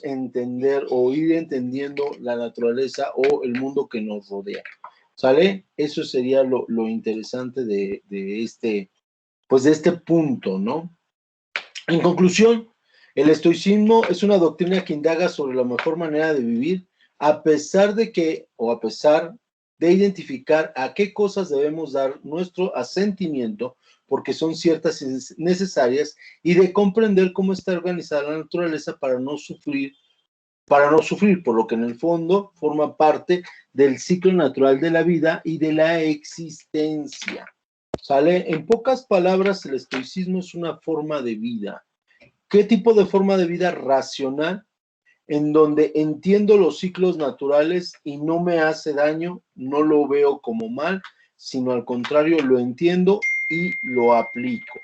entender o ir entendiendo la naturaleza o el mundo que nos rodea. ¿Sale? Eso sería lo interesante pues de este punto, ¿no? En conclusión, el estoicismo es una doctrina que indaga sobre la mejor manera de vivir a pesar de identificar a qué cosas debemos dar nuestro asentimiento porque son ciertas y necesarias y de comprender cómo está organizada la naturaleza para no sufrir, por lo que en el fondo forma parte del ciclo natural de la vida y de la existencia. ¿Sale? En pocas palabras, el estoicismo es una forma de vida. ¿Qué tipo de forma de vida? Racional, en donde entiendo los ciclos naturales y no me hace daño, no lo veo como mal, sino al contrario, lo entiendo y lo aplico.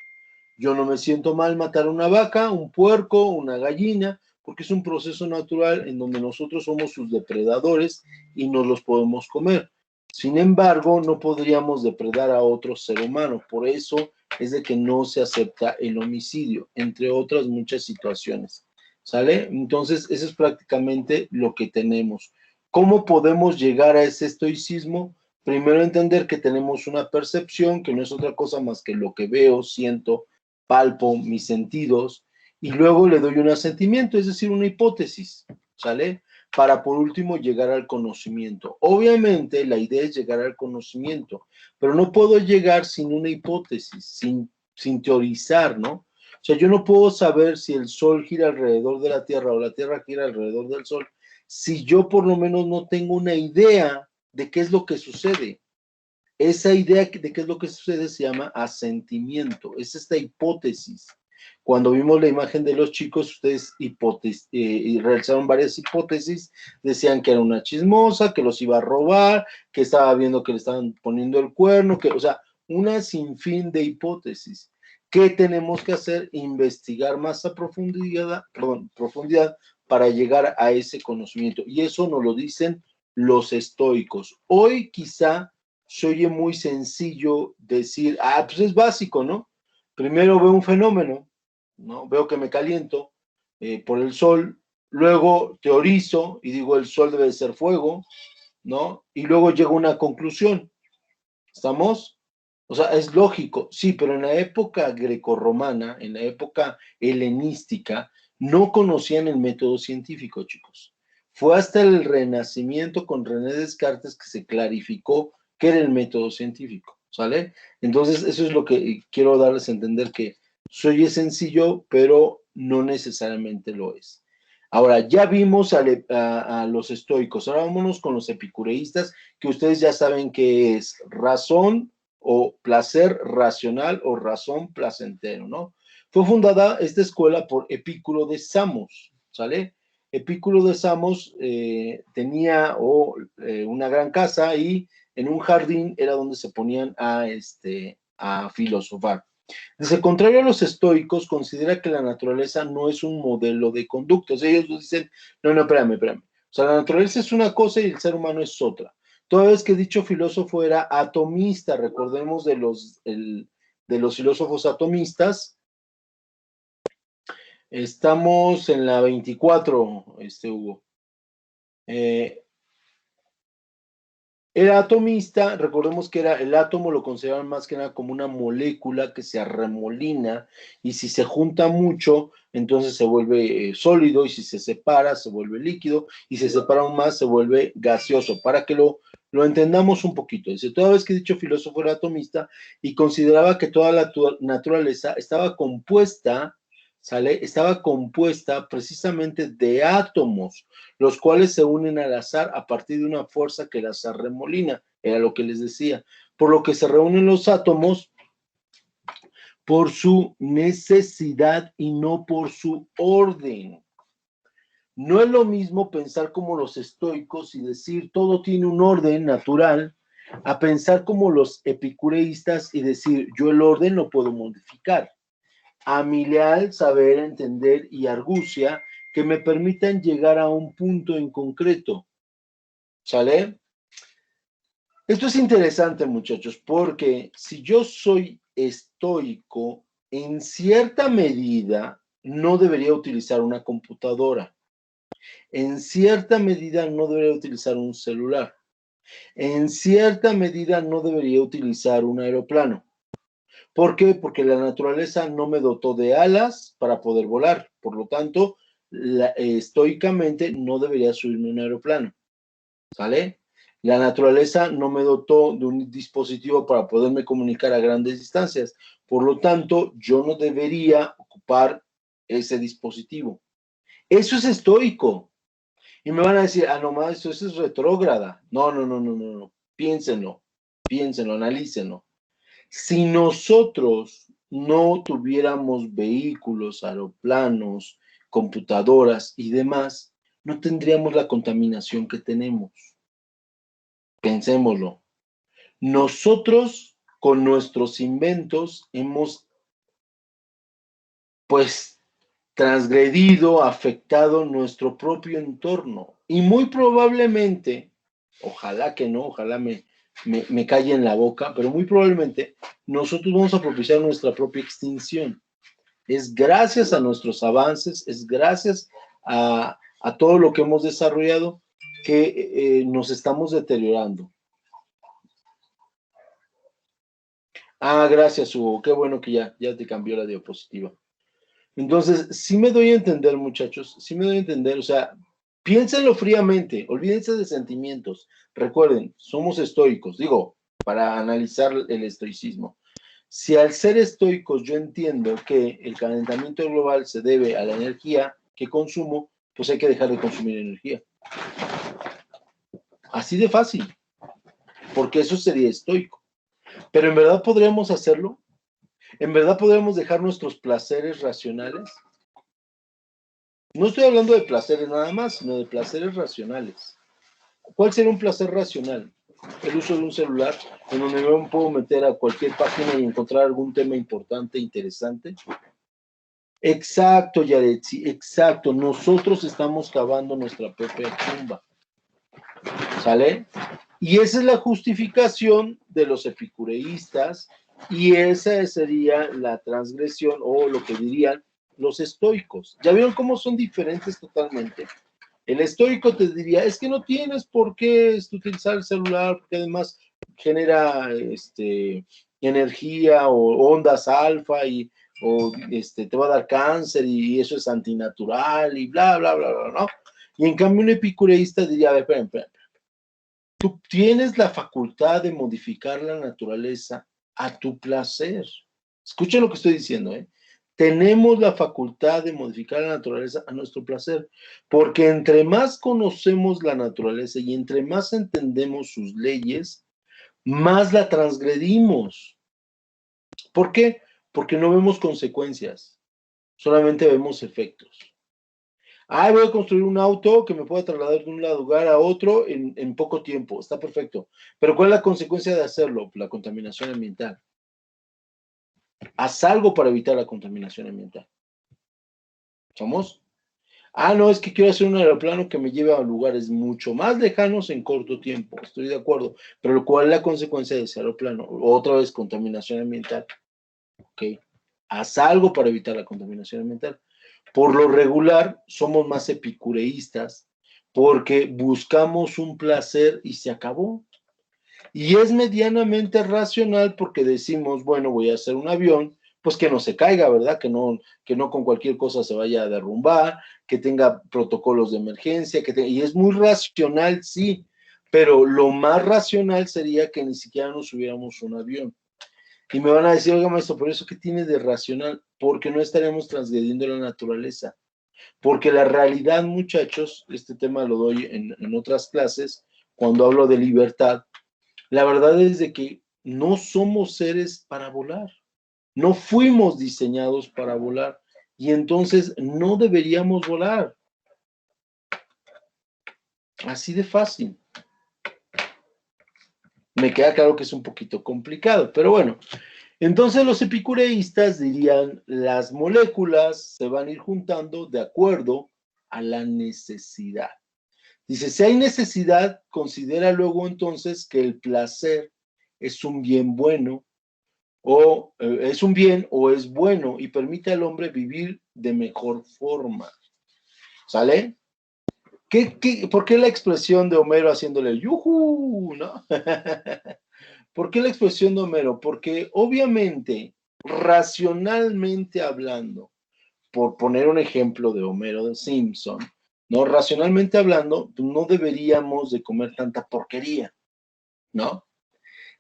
Yo no me siento mal matar una vaca, un puerco, una gallina, porque es un proceso natural en donde nosotros somos sus depredadores y nos los podemos comer. Sin embargo, no podríamos depredar a otro ser humano. Por eso es de que no se acepta el homicidio, entre otras muchas situaciones. ¿Sale? Entonces, eso es prácticamente lo que tenemos. ¿Cómo podemos llegar a ese estoicismo? Primero entender que tenemos una percepción que no es otra cosa más que lo que veo, siento, palpo mis sentidos y luego le doy un asentimiento, es decir, una hipótesis, ¿sale? Para por último llegar al conocimiento. Obviamente la idea es llegar al conocimiento, pero no puedo llegar sin una hipótesis, sin teorizar, ¿no? O sea, yo no puedo saber si el Sol gira alrededor de la Tierra o la Tierra gira alrededor del Sol si yo por lo menos no tengo una idea de qué es lo que sucede. Esa idea de qué es lo que sucede se llama asentimiento, es esta hipótesis. Cuando vimos la imagen de los chicos, ustedes realizaron varias hipótesis, decían que era una chismosa, que los iba a robar, que estaba viendo que le estaban poniendo el cuerno, o sea, una sinfín de hipótesis. ¿Qué tenemos que hacer? Investigar más a profundidad para llegar a ese conocimiento. Y eso nos lo dicen los estoicos. Hoy quizá se oye muy sencillo decir, pues es básico, ¿no? Primero veo un fenómeno, ¿no? Veo que me caliento por el sol, luego teorizo y digo el sol debe de ser fuego, ¿no? Y luego llego a una conclusión. ¿Estamos? O sea, es lógico, sí, pero en la época grecorromana, en la época helenística, no conocían el método científico, chicos. Fue hasta el Renacimiento con René Descartes que se clarificó qué era el método científico, ¿sale? Entonces, eso es lo que quiero darles a entender, que soy sencillo, pero no necesariamente lo es. Ahora, ya vimos a los estoicos, ahora vámonos con los epicureístas, que ustedes ya saben que es razón o placer racional o razón placentero, ¿no? Fue fundada esta escuela por Epicuro de Samos, ¿sale? Epicuro de Samos tenía una gran casa y en un jardín era donde se ponían a filosofar. Dice, contrario a los estoicos, considera que la naturaleza no es un modelo de conducta. O sea, ellos dicen, no, espérame. O sea, la naturaleza es una cosa y el ser humano es otra. Toda vez que dicho filósofo era atomista, recordemos de los filósofos atomistas, estamos en la 24, Hugo. Era atomista, recordemos que el átomo lo consideraban más que nada como una molécula que se arremolina y si se junta mucho, entonces se vuelve sólido y si se separa, se vuelve líquido y si se separa aún más, se vuelve gaseoso. Para que lo entendamos un poquito. Dice, toda vez que dicho filósofo era atomista y consideraba que toda la naturaleza estaba compuesta, ¿sale? Estaba compuesta precisamente de átomos, los cuales se unen al azar a partir de una fuerza que las arremolina, era lo que les decía, por lo que se reúnen los átomos por su necesidad y no por su orden. No es lo mismo pensar como los estoicos y decir todo tiene un orden natural, a pensar como los epicureístas y decir yo el orden lo puedo modificar. A mi leal saber, entender y argucia que me permitan llegar a un punto en concreto. ¿Sale? Esto es interesante, muchachos, porque si yo soy estoico, en cierta medida no debería utilizar una computadora. En cierta medida no debería utilizar un celular. En cierta medida no debería utilizar un aeroplano. ¿Por qué? Porque la naturaleza no me dotó de alas para poder volar. Por lo tanto, estoicamente no debería subirme a un aeroplano. ¿Sale? La naturaleza no me dotó de un dispositivo para poderme comunicar a grandes distancias. Por lo tanto, yo no debería ocupar ese dispositivo. Eso es estoico. Y me van a decir, no más, eso es retrógrada. No, no, no, no, no, no. Piénsenlo, piénsenlo, analícenlo. Si nosotros no tuviéramos vehículos, aeroplanos, computadoras y demás, no tendríamos la contaminación que tenemos. Pensémoslo. Nosotros con nuestros inventos hemos, pues, transgredido, afectado nuestro propio entorno. Y muy probablemente, ojalá que no, ojalá me calle en la boca, pero muy probablemente nosotros vamos a propiciar nuestra propia extinción. Es gracias a nuestros avances, es gracias a todo lo que hemos desarrollado que nos estamos deteriorando. Gracias, Hugo. Qué bueno que ya te cambió la diapositiva. Entonces, sí me doy a entender, muchachos, sí me doy a entender, o sea, piénsenlo fríamente, olvídense de sentimientos. Recuerden, somos estoicos, digo, para analizar el estoicismo. Si al ser estoicos yo entiendo que el calentamiento global se debe a la energía que consumo, pues hay que dejar de consumir energía. Así de fácil, porque eso sería estoico. Pero ¿en verdad podríamos hacerlo? ¿En verdad podríamos dejar nuestros placeres racionales? No estoy hablando de placeres nada más, sino de placeres racionales. ¿Cuál sería un placer racional? El uso de un celular en donde me puedo meter a cualquier página y encontrar algún tema importante, interesante. Exacto, Yaretsi, exacto. Nosotros estamos cavando nuestra propia tumba. ¿Sale? Y esa es la justificación de los epicureístas y esa sería la transgresión o lo que dirían los estoicos. ¿Ya vieron cómo son diferentes totalmente? El estoico te diría, es que no tienes por qué utilizar el celular, porque además genera energía o ondas alfa o te va a dar cáncer y eso es antinatural y bla, bla, bla, bla, ¿no? Y en cambio un epicureísta diría, a ver, espera. Tú tienes la facultad de modificar la naturaleza a tu placer. Escuchen lo que estoy diciendo, ¿eh? Tenemos la facultad de modificar la naturaleza a nuestro placer, porque entre más conocemos la naturaleza y entre más entendemos sus leyes, más la transgredimos. ¿Por qué? Porque no vemos consecuencias, solamente vemos efectos. Voy a construir un auto que me pueda trasladar de un lugar a otro en poco tiempo. Está perfecto. Pero ¿cuál es la consecuencia de hacerlo? La contaminación ambiental. Haz algo para evitar la contaminación ambiental. ¿Somos? No, es que quiero hacer un aeroplano que me lleve a lugares mucho más lejanos en corto tiempo. Estoy de acuerdo. Pero ¿cuál es la consecuencia de ese aeroplano? Otra vez, contaminación ambiental. Ok. Haz algo para evitar la contaminación ambiental. Por lo regular, somos más epicureístas porque buscamos un placer y se acabó. Y es medianamente racional porque decimos, bueno, voy a hacer un avión, pues que no se caiga, ¿verdad? Que no con cualquier cosa se vaya a derrumbar, que tenga protocolos de emergencia, y es muy racional, sí, pero lo más racional sería que ni siquiera nos subiéramos un avión. Y me van a decir, oiga, maestro, ¿por eso qué tiene de racional? Porque no estaremos transgrediendo la naturaleza. Porque la realidad, muchachos, este tema lo doy en otras clases, cuando hablo de libertad, la verdad es de que no somos seres para volar. No fuimos diseñados para volar. Y entonces no deberíamos volar. Así de fácil. Me queda claro que es un poquito complicado, pero bueno. Entonces los epicureístas dirían, las moléculas se van a ir juntando de acuerdo a la necesidad. Dice, si hay necesidad, considera luego entonces que el placer es un bien bueno o es un bien o es bueno y permite al hombre vivir de mejor forma. ¿Sale? ¿Por qué la expresión de Homero haciéndole yujú, no? ¿Por qué la expresión de Homero? Porque obviamente, racionalmente hablando, por poner un ejemplo de Homero de Simpson, ¿no? Racionalmente hablando, pues, no deberíamos de comer tanta porquería, ¿no?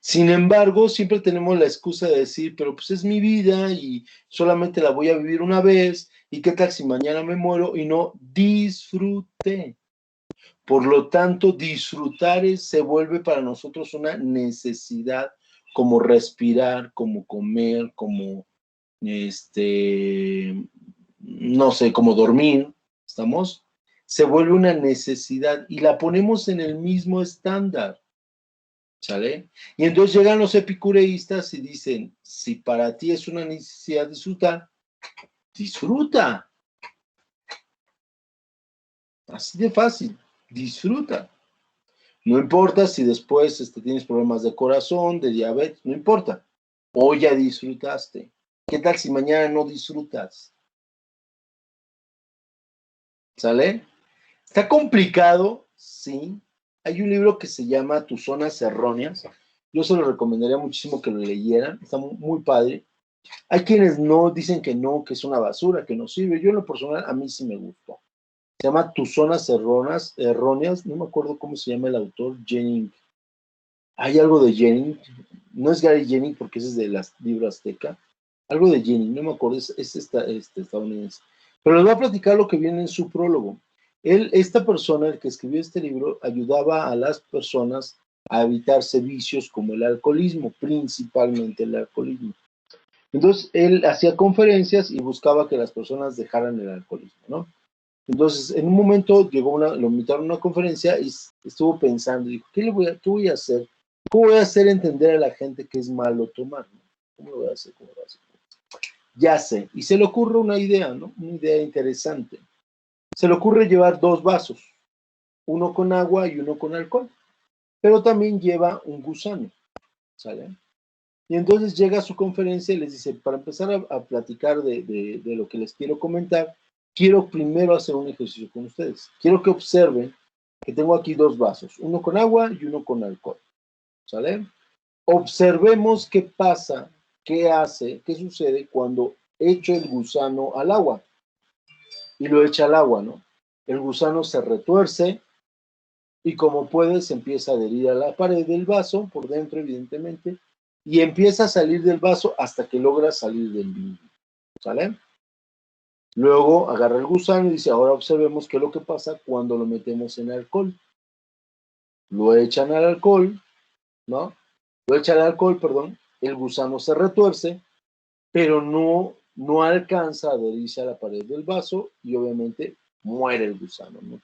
Sin embargo, siempre tenemos la excusa de decir, pero pues es mi vida y solamente la voy a vivir una vez, y qué tal si mañana me muero y no disfruté. Por lo tanto, disfrutar se vuelve para nosotros una necesidad, como respirar, como comer, como, no sé, como dormir, ¿estamos? Se vuelve una necesidad y la ponemos en el mismo estándar, ¿sale? Y entonces llegan los epicureístas y dicen, si para ti es una necesidad disfrutar, disfruta. Así de fácil, disfruta. No importa si después tienes problemas de corazón, de diabetes, no importa. Hoy ya disfrutaste. ¿Qué tal si mañana no disfrutas? ¿Sale? Está complicado, sí. Hay un libro que se llama Tus zonas erróneas. Yo se lo recomendaría muchísimo que lo leyeran. Está muy, muy padre. Hay quienes no dicen que no, que es una basura, que no sirve. Yo en lo personal, a mí sí me gustó. Se llama Tus zonas erróneas. No me acuerdo cómo se llama el autor, Jennings. Hay algo de Jennings. No es Gary Jennings porque ese es de las libros azteca. Algo de Jennings, no me acuerdo, es estadounidense. Pero les voy a platicar lo que viene en su prólogo. Esta persona, el que escribió este libro, ayudaba a las personas a evitarse vicios como el alcoholismo, principalmente el alcoholismo. Entonces, él hacía conferencias y buscaba que las personas dejaran el alcoholismo, ¿no? Entonces, en un momento lo invitaron a una conferencia y estuvo pensando, dijo, ¿qué voy a hacer? ¿Cómo voy a hacer entender a la gente que es malo tomar? ¿No? ¿Cómo lo voy a hacer? ¿Cómo lo voy a hacer? Ya sé. Y se le ocurre una idea, ¿no? Una idea interesante. Se le ocurre llevar dos vasos, uno con agua y uno con alcohol, pero también lleva un gusano, ¿sale? Y entonces llega a su conferencia y les dice, para empezar a platicar de lo que les quiero comentar, quiero primero hacer un ejercicio con ustedes. Quiero que observen que tengo aquí dos vasos, uno con agua y uno con alcohol, ¿sale? Observemos qué pasa, qué hace, qué sucede cuando echo el gusano al agua y lo echa al agua, ¿no? El gusano se retuerce y como puede se empieza a adherir a la pared del vaso, por dentro evidentemente, y empieza a salir del vaso hasta que logra salir del vidrio, ¿sale? Luego agarra el gusano y dice, ahora observemos qué es lo que pasa cuando lo metemos en alcohol. Lo echan al alcohol, ¿no? Lo echan al alcohol, perdón, el gusano se retuerce, pero no alcanza a adherirse a la pared del vaso y obviamente muere el gusano, ¿no?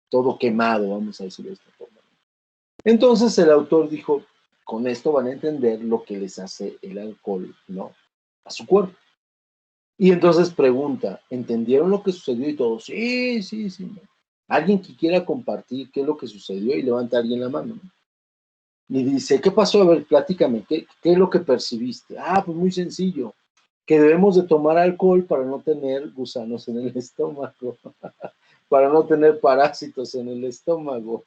Todo quemado, vamos a decirlo de esta forma. Entonces el autor dijo, con esto van a entender lo que les hace el alcohol, ¿no? A su cuerpo. Y entonces pregunta, ¿entendieron lo que sucedió? Y todos, sí, sí, sí. ¿No? Alguien que quiera compartir qué es lo que sucedió y levanta a alguien la mano, ¿no? Y dice, ¿qué pasó? A ver, platícame, ¿qué es lo que percibiste? Ah, pues muy sencillo, que debemos de tomar alcohol para no tener gusanos en el estómago, para no tener parásitos en el estómago.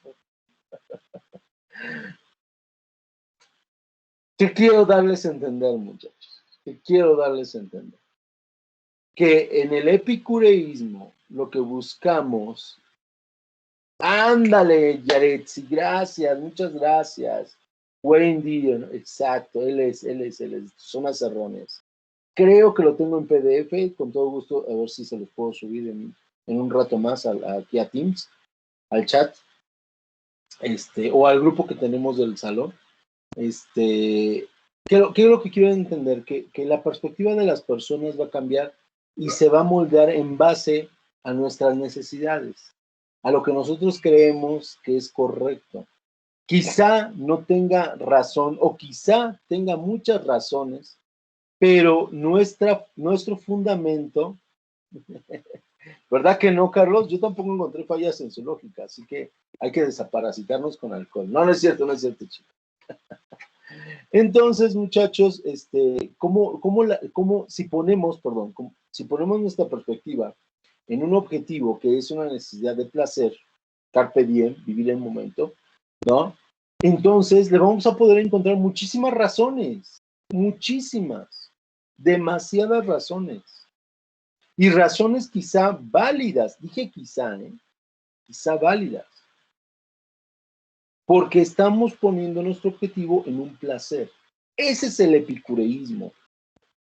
¿Qué quiero darles a entender, muchachos? ¿Qué quiero darles a entender? Que en el epicureísmo lo que buscamos, ándale, Yaretsi, gracias, muchas gracias. Wendy, exacto, él es, zonas erróneas. Creo que lo tengo en PDF, con todo gusto, a ver si se los puedo subir en un rato más aquí a Teams, al chat, o al grupo que tenemos del salón. ¿Qué es lo que quiero entender? Que la perspectiva de las personas va a cambiar y se va a moldear en base a nuestras necesidades, a lo que nosotros creemos que es correcto. Quizá no tenga razón o quizá tenga muchas razones, pero nuestro fundamento, ¿verdad que no, Carlos? Yo tampoco encontré fallas en su lógica, así que hay que desaparasitarnos con alcohol. No, no es cierto, chico. Entonces, muchachos, si ponemos nuestra perspectiva en un objetivo que es una necesidad de placer, carpe diem, vivir el momento, ¿no? Entonces le vamos a poder encontrar muchísimas razones, muchísimas, demasiadas razones. Y razones quizá válidas, dije quizá, quizá válidas. Porque estamos poniendo nuestro objetivo en un placer. Ese es el epicureísmo.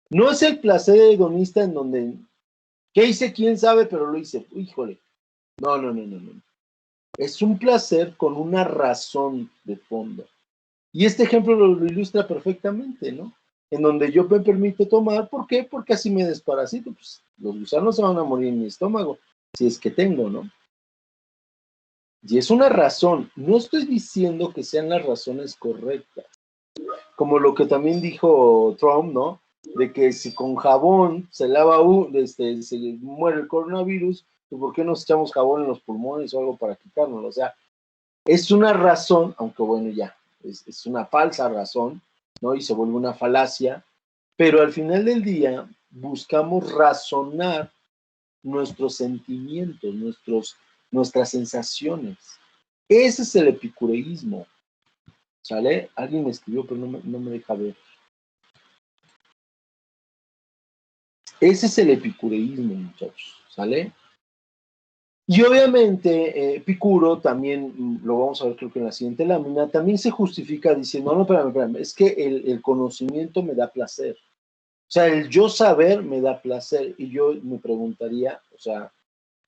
No es el placer hedonista en donde, ¿qué hice? ¿Quién sabe? Pero lo hice. Híjole. No, no, no, no, no. Es un placer con una razón de fondo. Y este ejemplo lo ilustra perfectamente, ¿no? En donde yo me permito tomar, ¿por qué? Porque así me desparasito. Pues los gusanos se van a morir en mi estómago, si es que tengo, ¿no? Y es una razón. No estoy diciendo que sean las razones correctas. Como lo que también dijo Trump, ¿no? De que si con jabón se lava, se muere el coronavirus, pues ¿por qué nos echamos jabón en los pulmones o algo para quitarnos? O sea, es una razón, aunque bueno, ya, es una falsa razón, ¿no? Y se vuelve una falacia, pero al final del día buscamos razonar nuestros sentimientos, nuestras sensaciones. Ese es el epicureísmo, ¿sale? Alguien me escribió, pero no me deja ver. Ese es el epicureísmo, muchachos, ¿sale? Y obviamente Epicuro también, lo vamos a ver creo que en la siguiente lámina, también se justifica diciendo, no, espérame, es que el conocimiento me da placer. O sea, el yo saber me da placer. Y yo me preguntaría, o sea,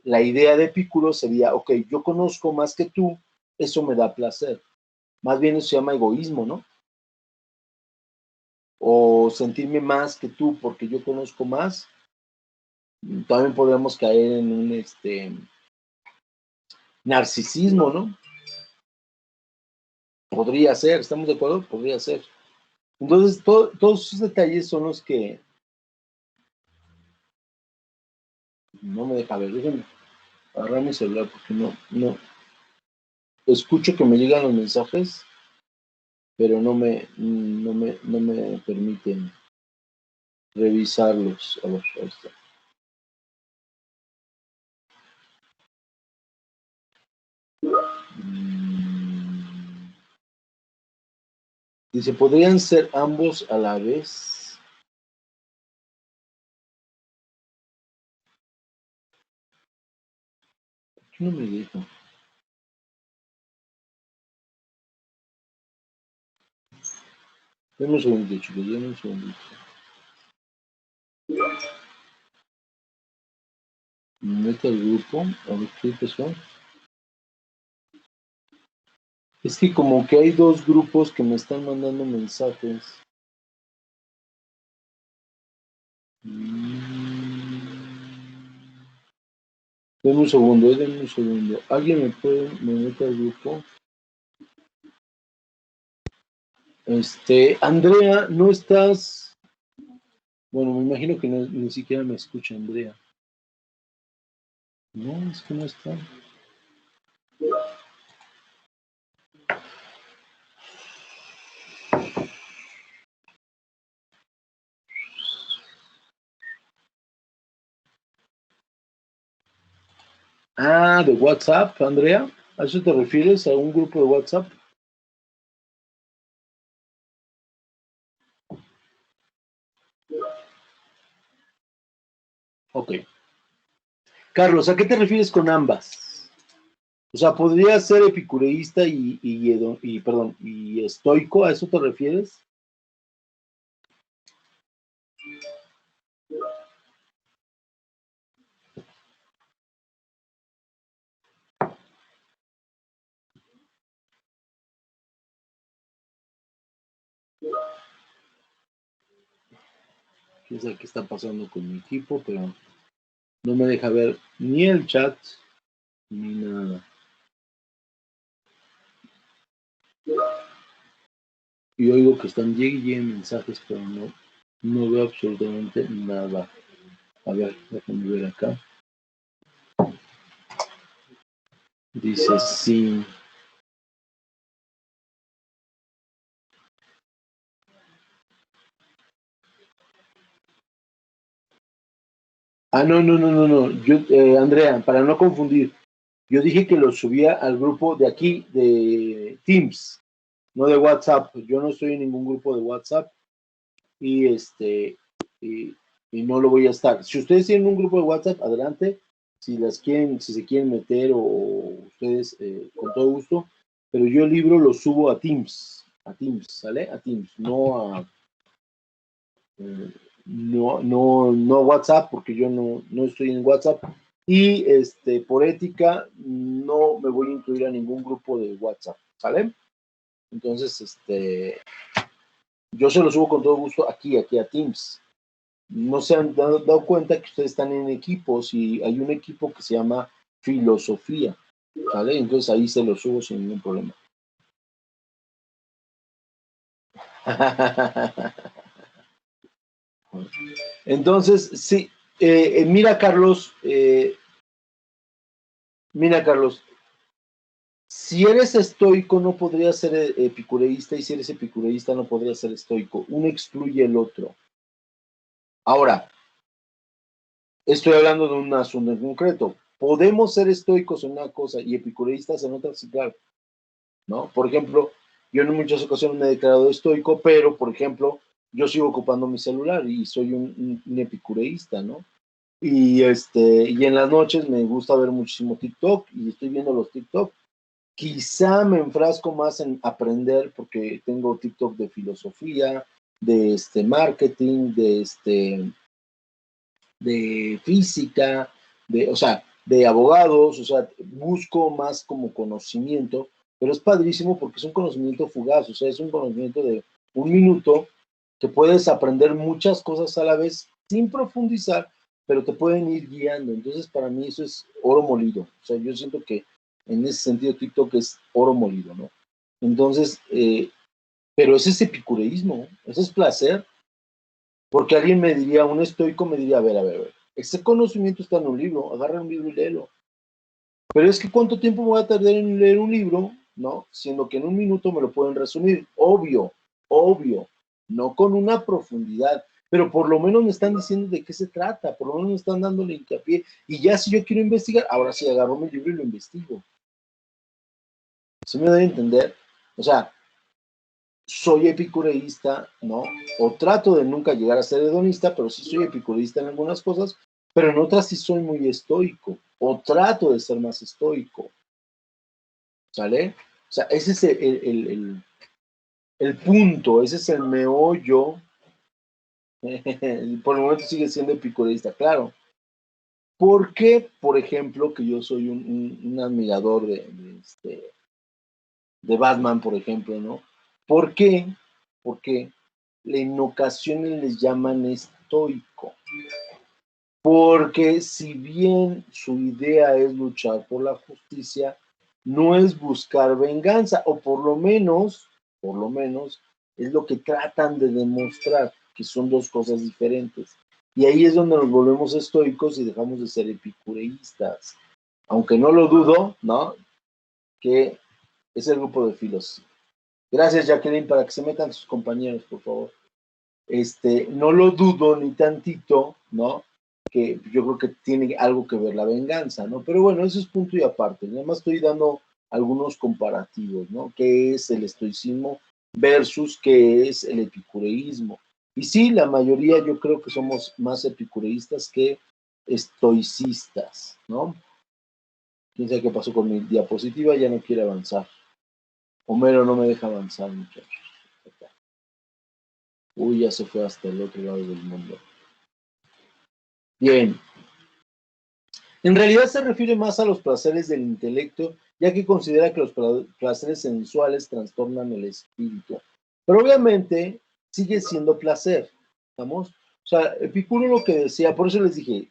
la idea de Epicuro sería, ok, yo conozco más que tú, eso me da placer. Más bien eso se llama egoísmo, ¿no? O sentirme más que tú porque yo conozco más. También podríamos caer en un narcisismo, ¿no? Podría ser, ¿estamos de acuerdo? Podría ser. Entonces, todos esos detalles son los que no me deja ver. Déjenme agarrar mi celular porque no. Escucho que me llegan los mensajes, pero no me permiten revisarlos. A ver, ahí está. Dice, ¿podrían ser ambos a la vez? No me deja. Dame un segundito, chicos, dame un segundito. Me meto al grupo, a ver qué pasó. Es que como que hay dos grupos que me están mandando mensajes. Denme un segundo, denme un segundo. ¿Alguien me mete al grupo? Andrea, no estás. Bueno, me imagino que ni siquiera me escucha Andrea. No, es que no está. Ah, de WhatsApp, Andrea. ¿A eso te refieres? ¿A un grupo de WhatsApp? Ok. Carlos, ¿a qué te refieres con ambas? O sea, ¿podría ser epicureísta y estoico? ¿A eso te refieres? Quién sabe qué está pasando con mi equipo, pero no me deja ver ni el chat ni nada. Y oigo que están llegue mensajes, pero no veo absolutamente nada. A ver, déjame ver acá. Dice sí. Ah, no. Yo, Andrea, para no confundir, Yo dije que lo subía al grupo de aquí, de Teams, no de WhatsApp. Yo no estoy en ningún grupo de WhatsApp y y, y no lo voy a estar. Si ustedes tienen un grupo de WhatsApp, adelante. Si las quieren, si se quieren meter o ustedes con todo gusto, pero yo el libro lo subo a Teams, ¿sale? A Teams, no a no WhatsApp, porque yo no estoy en WhatsApp. Y por ética, no me voy a incluir a ningún grupo de WhatsApp, ¿sale? Entonces, yo se lo subo con todo gusto aquí a Teams. No se han dado cuenta que ustedes están en equipos y hay un equipo que se llama filosofía, ¿vale? Entonces ahí se lo subo sin ningún problema. Entonces, sí, mira, Carlos, si eres estoico no podrías ser epicureísta y si eres epicureísta no podrías ser estoico. Uno excluye el otro. Ahora, estoy hablando de un asunto en concreto. Podemos ser estoicos en una cosa y epicureístas en otra, sí, claro, ¿no? Por ejemplo, yo en muchas ocasiones me he declarado estoico, pero, por ejemplo, yo sigo ocupando mi celular y soy un epicureísta, ¿no? Y en las noches me gusta ver muchísimo TikTok y estoy viendo los TikTok. Quizá me enfrasco más en aprender porque tengo TikTok de filosofía, de marketing, de física, o sea, de abogados, o sea, busco más como conocimiento, pero es padrísimo porque es un conocimiento fugaz, o sea, es un conocimiento de un minuto que puedes aprender muchas cosas a la vez sin profundizar, pero te pueden ir guiando. Entonces, para mí eso es oro molido. O sea, yo siento que en ese sentido TikTok es oro molido, ¿no? Entonces, pero ese es epicureísmo, ese es placer, porque alguien me diría, un estoico me diría, a ver, ese conocimiento está en un libro, agarra un libro y léelo. Pero es que ¿cuánto tiempo me voy a tardar en leer un libro? ¿No? Siendo que en un minuto me lo pueden resumir. Obvio, no con una profundidad, pero por lo menos me están diciendo de qué se trata, por lo menos me están dándole hincapié. Y ya si yo quiero investigar, ahora sí agarro mi libro y lo investigo. ¿Sí me doy a entender? O sea, soy epicureísta, ¿no? O trato de nunca llegar a ser hedonista, pero sí soy epicureísta en algunas cosas, pero en otras sí soy muy estoico, o trato de ser más estoico, ¿sale? O sea, ese es el punto, ese es el meollo. Por el momento sigue siendo epicureísta, claro. Porque, por ejemplo, que yo soy un admirador de Batman, por ejemplo, ¿no? ¿Por qué? Porque en ocasiones les llaman estoico. Porque si bien su idea es luchar por la justicia, no es buscar venganza, o por lo menos, es lo que tratan de demostrar, que son dos cosas diferentes. Y ahí es donde nos volvemos estoicos y dejamos de ser epicureístas. Aunque no lo dudo, ¿no? Que es el grupo de filos. Gracias, Jacqueline, para que se metan sus compañeros, por favor. No lo dudo ni tantito, ¿no? Que yo creo que tiene algo que ver la venganza, ¿no? Pero bueno, eso es punto y aparte. Nada más estoy dando algunos comparativos, ¿no? ¿Qué es el estoicismo versus qué es el epicureísmo? Y sí, la mayoría yo creo que somos más epicureístas que estoicistas, ¿no? Quién sabe qué pasó con mi diapositiva, ya no quiere avanzar. Homero no me deja avanzar, muchachos. Uy, ya se fue hasta el otro lado del mundo. Bien. En realidad se refiere más a los placeres del intelecto, ya que considera que los placeres sensuales trastornan el espíritu. Pero obviamente sigue siendo placer, ¿estamos? O sea, Epicuro lo que decía, por eso les dije,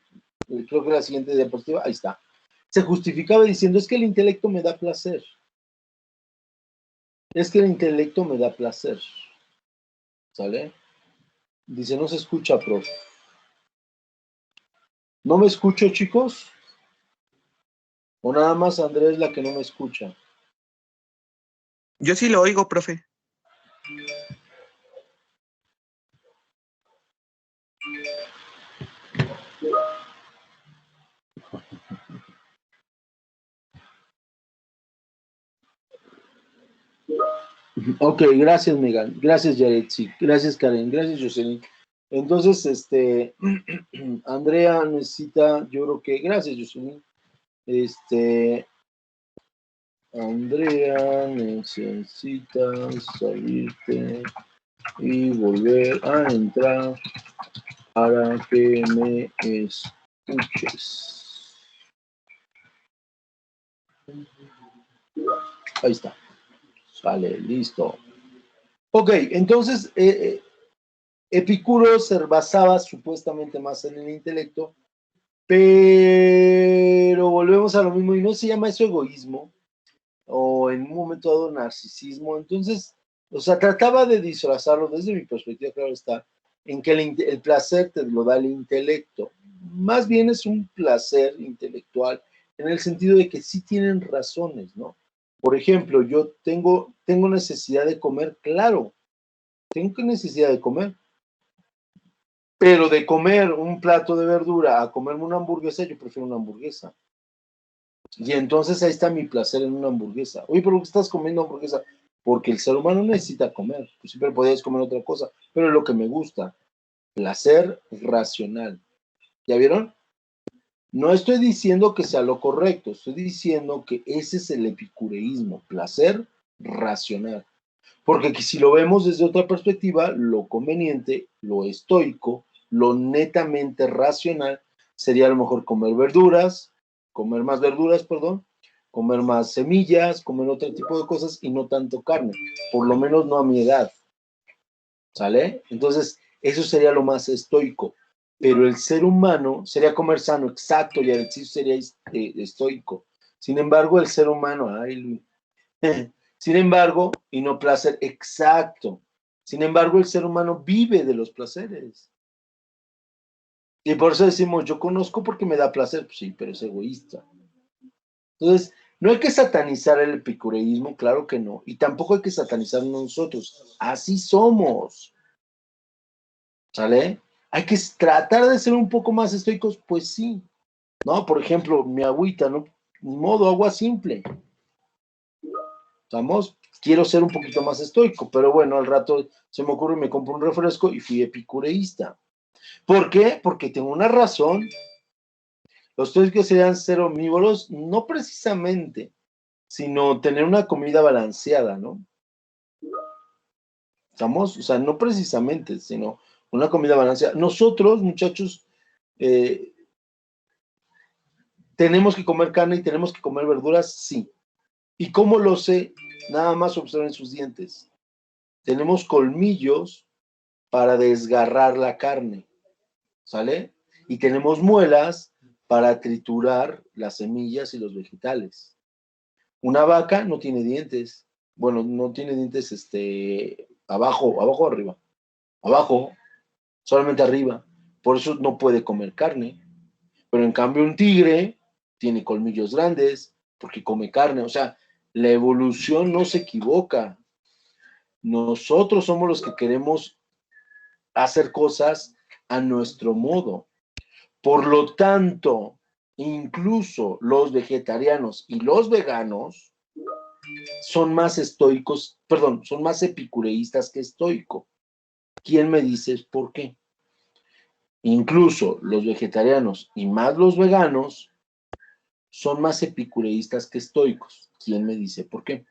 creo que la siguiente diapositiva, ahí está. Se justificaba diciendo, es que el intelecto me da placer. Es que el intelecto me da placer. ¿Sale? Dice, no se escucha, prof. ¿No me escucho, chicos? ¿O nada más Andrés la que no me escucha? Yo sí lo oigo, profe. Ok, gracias, Megan. Gracias, Jared. Sí, gracias, Karen. Gracias, Jocelyn. Entonces, Andrea necesita, yo creo que, gracias, Jocelyn. Andrea necesita salirte y volver a entrar para que me escuches. Ahí está. Vale, listo. Ok, entonces Epicuro se basaba supuestamente más en el intelecto, pero volvemos a lo mismo y no se llama eso egoísmo o en un momento dado narcisismo. Entonces, o sea, trataba de disfrazarlo desde mi perspectiva, claro está, en que el placer te lo da el intelecto. Más bien es un placer intelectual en el sentido de que sí tienen razones, ¿no? Por ejemplo, yo tengo necesidad de comer, claro, tengo necesidad de comer, pero de comer un plato de verdura a comerme una hamburguesa, yo prefiero una hamburguesa. Y entonces ahí está mi placer en una hamburguesa. Oye, ¿pero qué estás comiendo hamburguesa? Porque el ser humano necesita comer. Pues siempre podías comer otra cosa, pero es lo que me gusta. Placer racional. ¿Ya vieron? No estoy diciendo que sea lo correcto, estoy diciendo que ese es el epicureísmo, placer racional. Porque si lo vemos desde otra perspectiva, lo conveniente, lo estoico, lo netamente racional, sería a lo mejor comer verduras, comer más verduras, perdón, comer más semillas, comer otro tipo de cosas y no tanto carne, por lo menos no a mi edad, ¿sale? Entonces, eso sería lo más estoico. Pero el ser humano sería comer sano, exacto, y el ejercicio sería estoico. Sin embargo, el ser humano, ay, sin embargo, y no placer, exacto. Sin embargo, el ser humano vive de los placeres. Y por eso decimos, yo conozco porque me da placer. Pues sí, pero es egoísta. Entonces, no hay que satanizar el epicureísmo, claro que no. Y tampoco hay que satanizar nosotros. Así somos. ¿Sale? Hay que tratar de ser un poco más estoicos, pues sí. ¿No? Por ejemplo, mi agüita, ¿no? Ni modo, agua simple. ¿Estamos? Quiero ser un poquito más estoico, pero bueno, al rato se me ocurre y me compro un refresco y fui epicureísta. ¿Por qué? Porque tengo una razón. Los estoicos serían ser omnívoros, no precisamente, sino tener una comida balanceada, ¿no? ¿Estamos? O sea, no precisamente, sino una comida balanceada. Nosotros, muchachos, eh, tenemos que comer carne y tenemos que comer verduras, sí. ¿Y cómo lo sé? Nada más observen sus dientes. Tenemos colmillos para desgarrar la carne, ¿sale? Y tenemos muelas para triturar las semillas y los vegetales. Una vaca no tiene dientes. Bueno, no tiene dientes abajo, abajo o arriba. Abajo, solamente arriba. Por eso no puede comer carne. Pero en cambio un tigre tiene colmillos grandes porque come carne. O sea, la evolución no se equivoca. Nosotros somos los que queremos hacer cosas a nuestro modo. Por lo tanto, incluso los vegetarianos y los veganos son más estoicos, perdón, son más epicureístas que estoicos. ¿Quién me dice por qué? Incluso los vegetarianos y más los veganos son más epicureístas que estoicos. ¿Quién me dice por qué?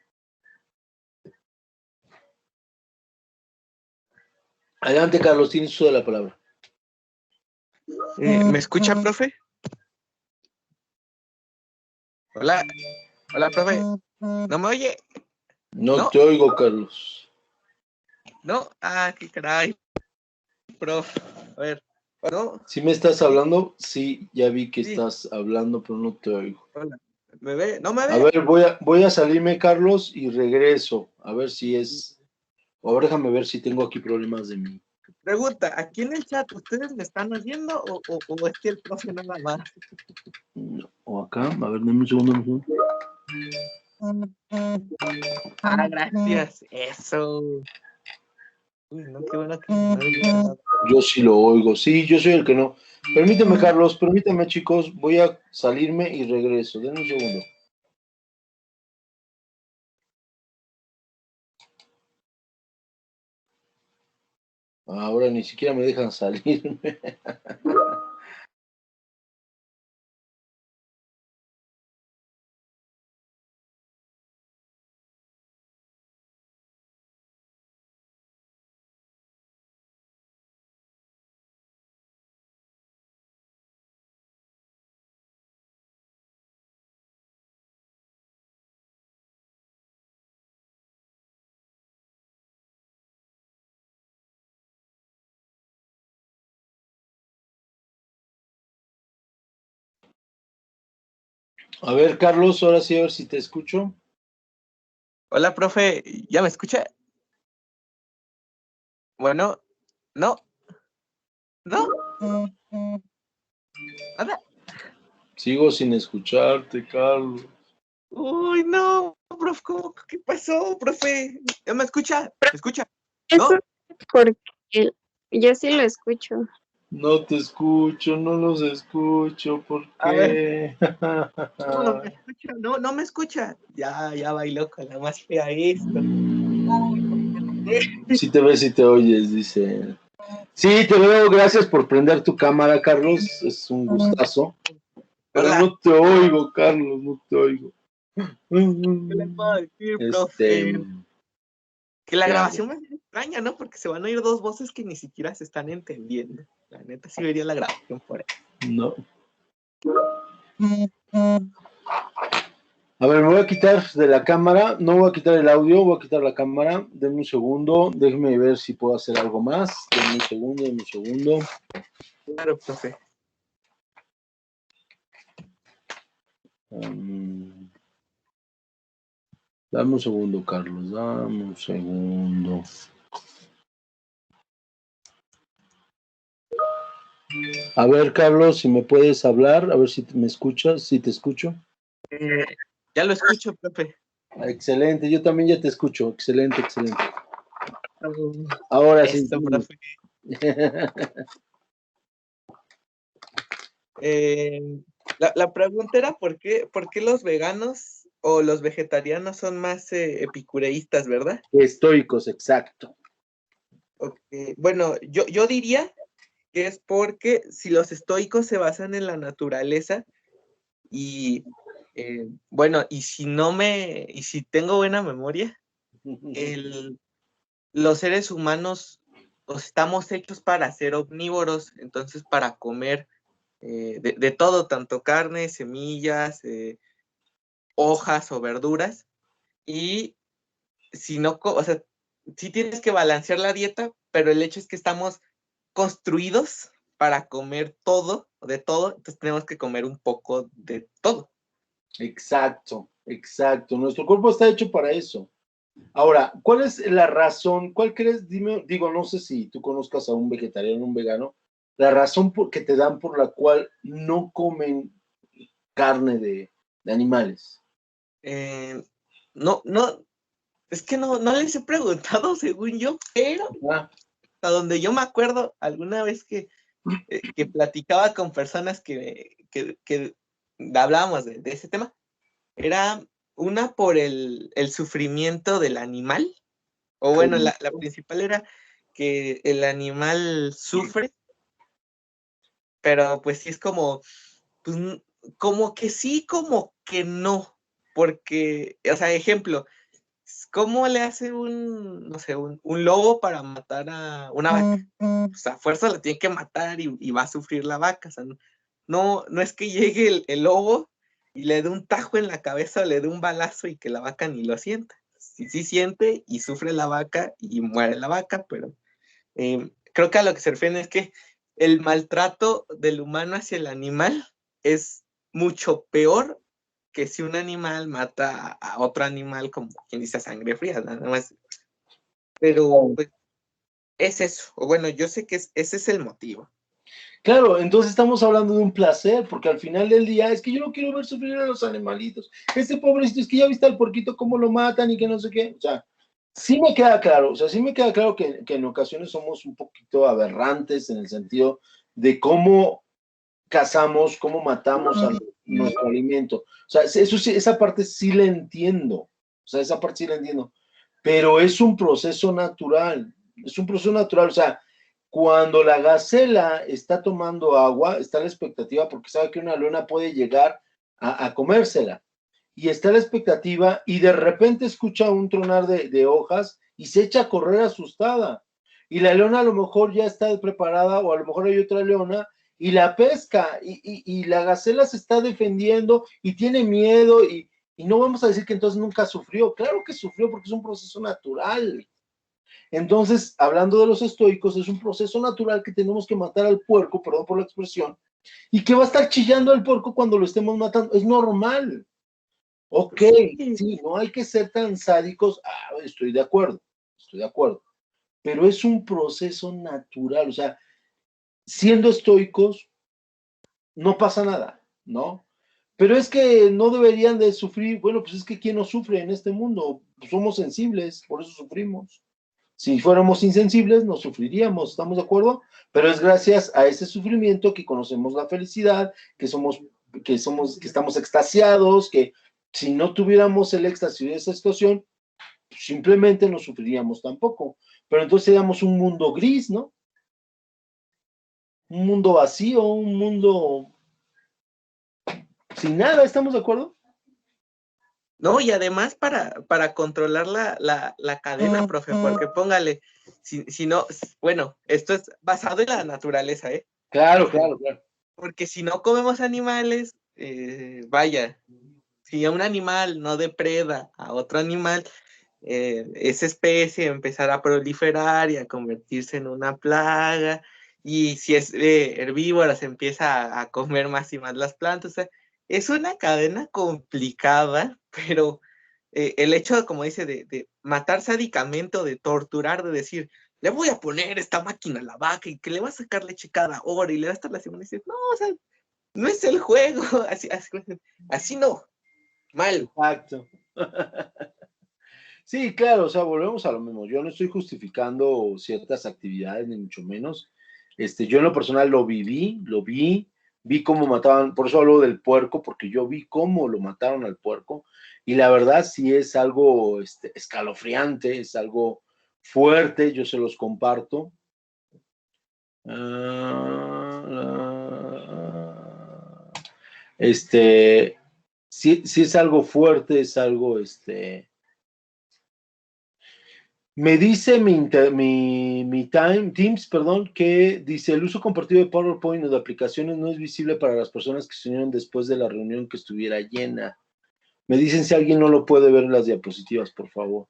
Adelante, Carlos, tienes uso de la palabra. ¿Me escucha, profe? Hola, hola, profe. ¿No me oye? No te oigo, Carlos. ¿No? Ah, qué caray, profe. A ver, ¿no? ¿Sí me estás hablando? Sí, ya vi que Sí. estás hablando, pero no te oigo. Hola. ¿Me ve? ¿No me ve? A ver, voy a salirme, Carlos, y regreso. A ver si es. O ahora déjame ver si tengo aquí problemas de mí. Pregunta, aquí en el chat, ¿ustedes me están oyendo o es que el profe nada más? No, o acá, a ver, dame un segundo. Ah, gracias. Eso. Uy, no, qué bueno que no me dijo nada. Yo sí lo oigo. Sí, yo soy el que no. Permíteme, Carlos, permíteme, chicos. Voy a salirme y regreso. Denme un segundo. Ahora ni siquiera me dejan salir. A ver, Carlos, ahora sí, a ver si te escucho. Hola, profe, ¿ya me escucha? Bueno, no, no, nada. Sigo sin escucharte, Carlos. Uy, no, profe, ¿qué pasó, profe? ¿Ya me escucha? ¿Me escucha? Eso ¿No? porque yo sí lo escucho. No te escucho, no los escucho, ¿por A ver, qué? no me escucha, no me escucha. Ya bailó con la más fea esto. Si te ves y te oyes, dice. Sí, te veo, gracias por prender tu cámara, Carlos. Es un gustazo. Pero Hola, no te oigo, Carlos, no te oigo. ¿qué le puedo decir, Este, profe? Que la ya, grabación va a ser extraña, ¿no? Porque se van a oír dos voces que ni siquiera se están entendiendo. La neta sí vería la grabación por ahí. no. A ver, me voy a quitar de la cámara, no voy a quitar el audio, voy a quitar la cámara. Denme un segundo, déjenme ver si puedo hacer algo más. Denme un segundo, denme un segundo. Claro, profe. Dame un segundo, Carlos, dame un segundo. A ver, Carlos, si me puedes hablar, a ver si me escuchas, si te escucho. Ya lo escucho, profe. Excelente, yo también ya te escucho. Excelente, excelente. Ahora sí. Eso, profe. La pregunta era ¿por qué los veganos o los vegetarianos son más epicureístas, ¿verdad? Estoicos, exacto. Okay. Bueno, yo diría que es porque si los estoicos se basan en la naturaleza y bueno, y si tengo buena memoria, los seres humanos estamos hechos para ser omnívoros, entonces para comer de todo, tanto carne, semillas, hojas o verduras, y si no, o sea, sí tienes que balancear la dieta, pero el hecho es que estamos construidos para comer todo, de todo, entonces tenemos que comer un poco de todo. Exacto, exacto. Nuestro cuerpo está hecho para eso. Ahora, ¿cuál es la razón? ¿Cuál crees? Dime, digo, no sé si tú conozcas a un vegetariano o un vegano, la razón que te dan por la cual no comen carne de animales. No, es que no les he preguntado según yo, pero Ah, a donde yo me acuerdo alguna vez que platicaba con personas que hablábamos de ese tema, era una por el sufrimiento del animal, o bueno, la principal era que el animal sufre, pero pues sí es como, pues, como que sí, como que no, porque, o sea, ejemplo, ¿cómo le hace no sé, un lobo para matar a una vaca? Pues a fuerza la tiene que matar y va a sufrir la vaca. O sea, no es que llegue el lobo y le dé un tajo en la cabeza o le dé un balazo y que la vaca ni lo sienta. Sí siente y sufre la vaca y muere la vaca, pero creo que a lo que se refieren es que el maltrato del humano hacia el animal es mucho peor que si un animal mata a otro animal, como quien dice a sangre fría, nada más. Pero pues, es eso, o bueno, yo sé que ese es el motivo. claro, entonces estamos hablando de un placer, porque al final del día es que yo no quiero ver sufrir a los animalitos. Este pobrecito, es que ya viste al porquito cómo lo matan y que no sé qué. O sea, sí me queda claro, o sea, sí me queda claro que en ocasiones somos un poquito aberrantes en el sentido de cómo cazamos, cómo matamos a nuestro alimento. O sea, eso sí, esa parte sí la entiendo. O sea, esa parte sí la entiendo. Pero es un proceso natural. Es un proceso natural. O sea, Cuando la gacela está tomando agua, está la expectativa porque sabe que una leona puede llegar a comérsela. Y está la expectativa y de repente escucha un tronar de hojas y se echa a correr asustada. Y la leona a lo mejor ya está preparada o a lo mejor hay otra leona y la pesca y la gacela se está defendiendo y tiene miedo y no vamos a decir que entonces nunca sufrió. Claro que sufrió porque es un proceso natural. Entonces, hablando de los estoicos, es un proceso natural que tenemos que matar al puerco, perdón por la expresión, y que va a estar chillando al puerco cuando lo estemos matando. Es normal. Ok, Sí. sí, no hay que ser tan sádicos. Estoy de acuerdo, pero es un proceso natural. O sea, siendo estoicos, no pasa nada, ¿no? Pero es que no deberían de sufrir. Bueno, pues es que ¿quién no sufre en este mundo? Pues somos sensibles, por eso sufrimos. Si fuéramos insensibles, no sufriríamos, ¿estamos de acuerdo? Pero es gracias a ese sufrimiento que conocemos la felicidad, que estamos extasiados, que si no tuviéramos el éxtasis de esa situación, simplemente no sufriríamos tampoco. Pero entonces seríamos un mundo gris, ¿no? Un mundo vacío, un mundo sin nada, ¿estamos de acuerdo? No, y además para controlar la cadena, profe, porque póngale, si no, bueno, esto es basado en la naturaleza, ¿eh? Claro, claro. Porque si no comemos animales, vaya, si un animal no depreda a otro animal, esa especie empezará a proliferar y a convertirse en una plaga, y si es herbívora se empieza a comer más y más las plantas. O sea, es una cadena complicada, pero el hecho, como dice, de matar sádicamente o de torturar, de decir, le voy a poner esta máquina a la vaca y que le va a sacar leche cada hora y le va a estar la semana y dices, no, o sea, no es el juego, así no, mal. Exacto. Sí, claro, o sea, volvemos a lo mismo. Yo no estoy justificando ciertas actividades, ni mucho menos. Yo en lo personal vi cómo mataban, por eso hablo del puerco, porque yo vi cómo lo mataron al puerco, y la verdad sí es algo escalofriante, es algo fuerte, yo se los comparto. Sí es algo fuerte, es algo, me dice Teams, perdón, que dice el uso compartido de PowerPoint o de aplicaciones no es visible para las personas que se unieron después de la reunión que estuviera llena. Me dicen si alguien no lo puede ver en las diapositivas, por favor.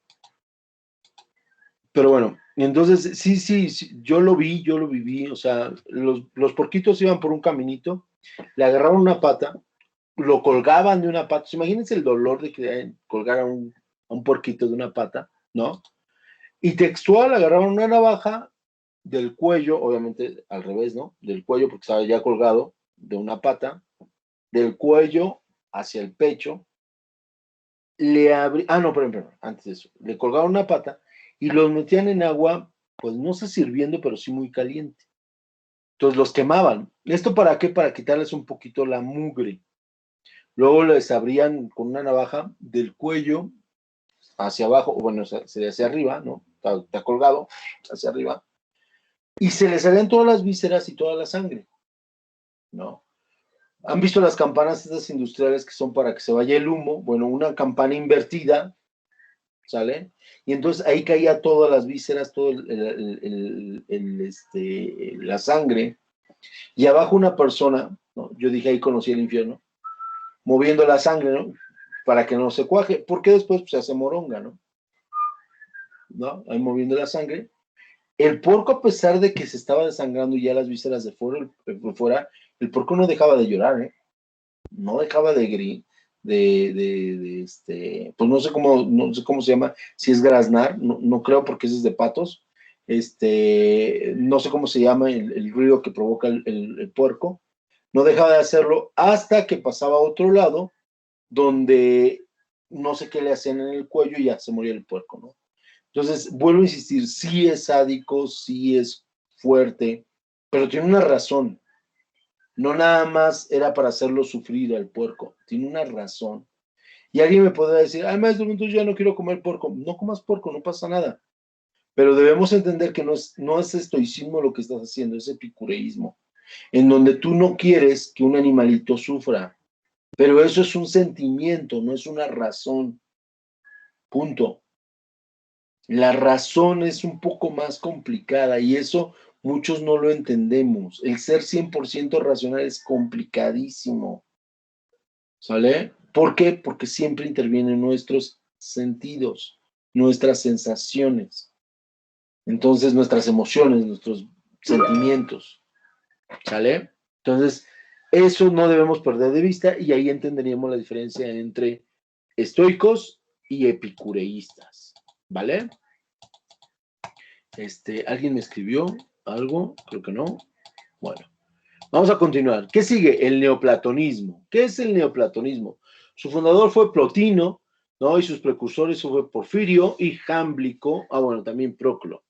Pero bueno, entonces sí, yo lo viví, o sea, los porquitos iban por un caminito, le agarraban una pata, lo colgaban de una pata. Imagínense el dolor de que colgaran a un porquito de una pata, ¿no? Y textual, agarraron una navaja del cuello, obviamente al revés, ¿no? Del cuello, porque estaba ya colgado de una pata, del cuello hacia el pecho, perdón, antes de eso, le colgaron una pata y los metían en agua, pues no sé si hirviendo, pero sí muy caliente. Entonces los quemaban. ¿Esto para qué? Para quitarles un poquito la mugre. Luego les abrían con una navaja del cuello hacia abajo, o bueno, hacia arriba, ¿no? Está colgado hacia arriba, y se les salían todas las vísceras y toda la sangre, ¿no? ¿Han visto las campanas estas industriales que son para que se vaya el humo? Bueno, una campana invertida, ¿sale? Y entonces ahí caía todas las vísceras, todo la sangre, y abajo una persona, ¿no? Yo dije, ahí conocí el infierno, moviendo la sangre, ¿no? Para que no se cuaje, porque después pues, se hace moronga, ¿no? Ahí moviendo la sangre. El porco, a pesar de que se estaba desangrando ya las vísceras de fuera, el porco no dejaba de llorar, ¿eh? No dejaba de gritar, pues no sé cómo se llama, si es graznar, no creo porque ese es de patos, no sé cómo se llama el ruido que provoca el puerco, no dejaba de hacerlo hasta que pasaba a otro lado, donde no sé qué le hacían en el cuello y ya se moría el puerco, ¿no? Entonces, vuelvo a insistir, sí es sádico, sí es fuerte, pero tiene una razón. No nada más era para hacerlo sufrir al puerco, tiene una razón. Y alguien me podrá decir, ay, maestro, entonces ya no quiero comer porco. No comas porco, no pasa nada. Pero debemos entender que no es estoicismo lo que estás haciendo, es epicureísmo, en donde tú no quieres que un animalito sufra, pero eso es un sentimiento, no es una razón. Punto. La razón es un poco más complicada y eso muchos no lo entendemos. El ser 100% racional es complicadísimo. ¿Sale? ¿Por qué? Porque siempre intervienen nuestros sentidos, nuestras sensaciones, entonces nuestras emociones, nuestros sentimientos. ¿Sale? Entonces, eso no debemos perder de vista y ahí entenderíamos la diferencia entre estoicos y epicureístas. ¿Vale? ¿Alguien me escribió algo? Creo que no. Bueno, vamos a continuar. ¿Qué sigue? El neoplatonismo. ¿Qué es el neoplatonismo? Su fundador fue Plotino, ¿no? Y sus precursores fue Porfirio y Jámblico. Bueno, también Proclo.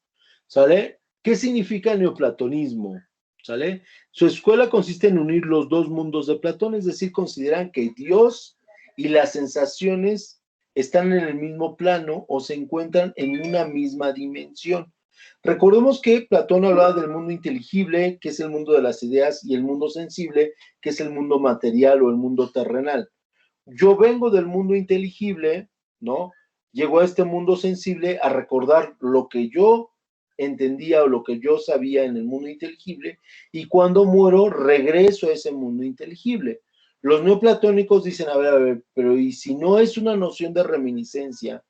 ¿Sale? ¿Qué significa el neoplatonismo? ¿Sale? Su escuela consiste en unir los dos mundos de Platón, es decir, consideran que Dios y las sensaciones están en el mismo plano o se encuentran en una misma dimensión. Recordemos que Platón hablaba del mundo inteligible, que es el mundo de las ideas, y el mundo sensible, que es el mundo material o el mundo terrenal. Yo vengo del mundo inteligible, ¿no? Llego a este mundo sensible a recordar lo que yo entendía o lo que yo sabía en el mundo inteligible, y cuando muero regreso a ese mundo inteligible. Los neoplatónicos dicen, a ver, pero ¿y si no es una noción de reminiscencia,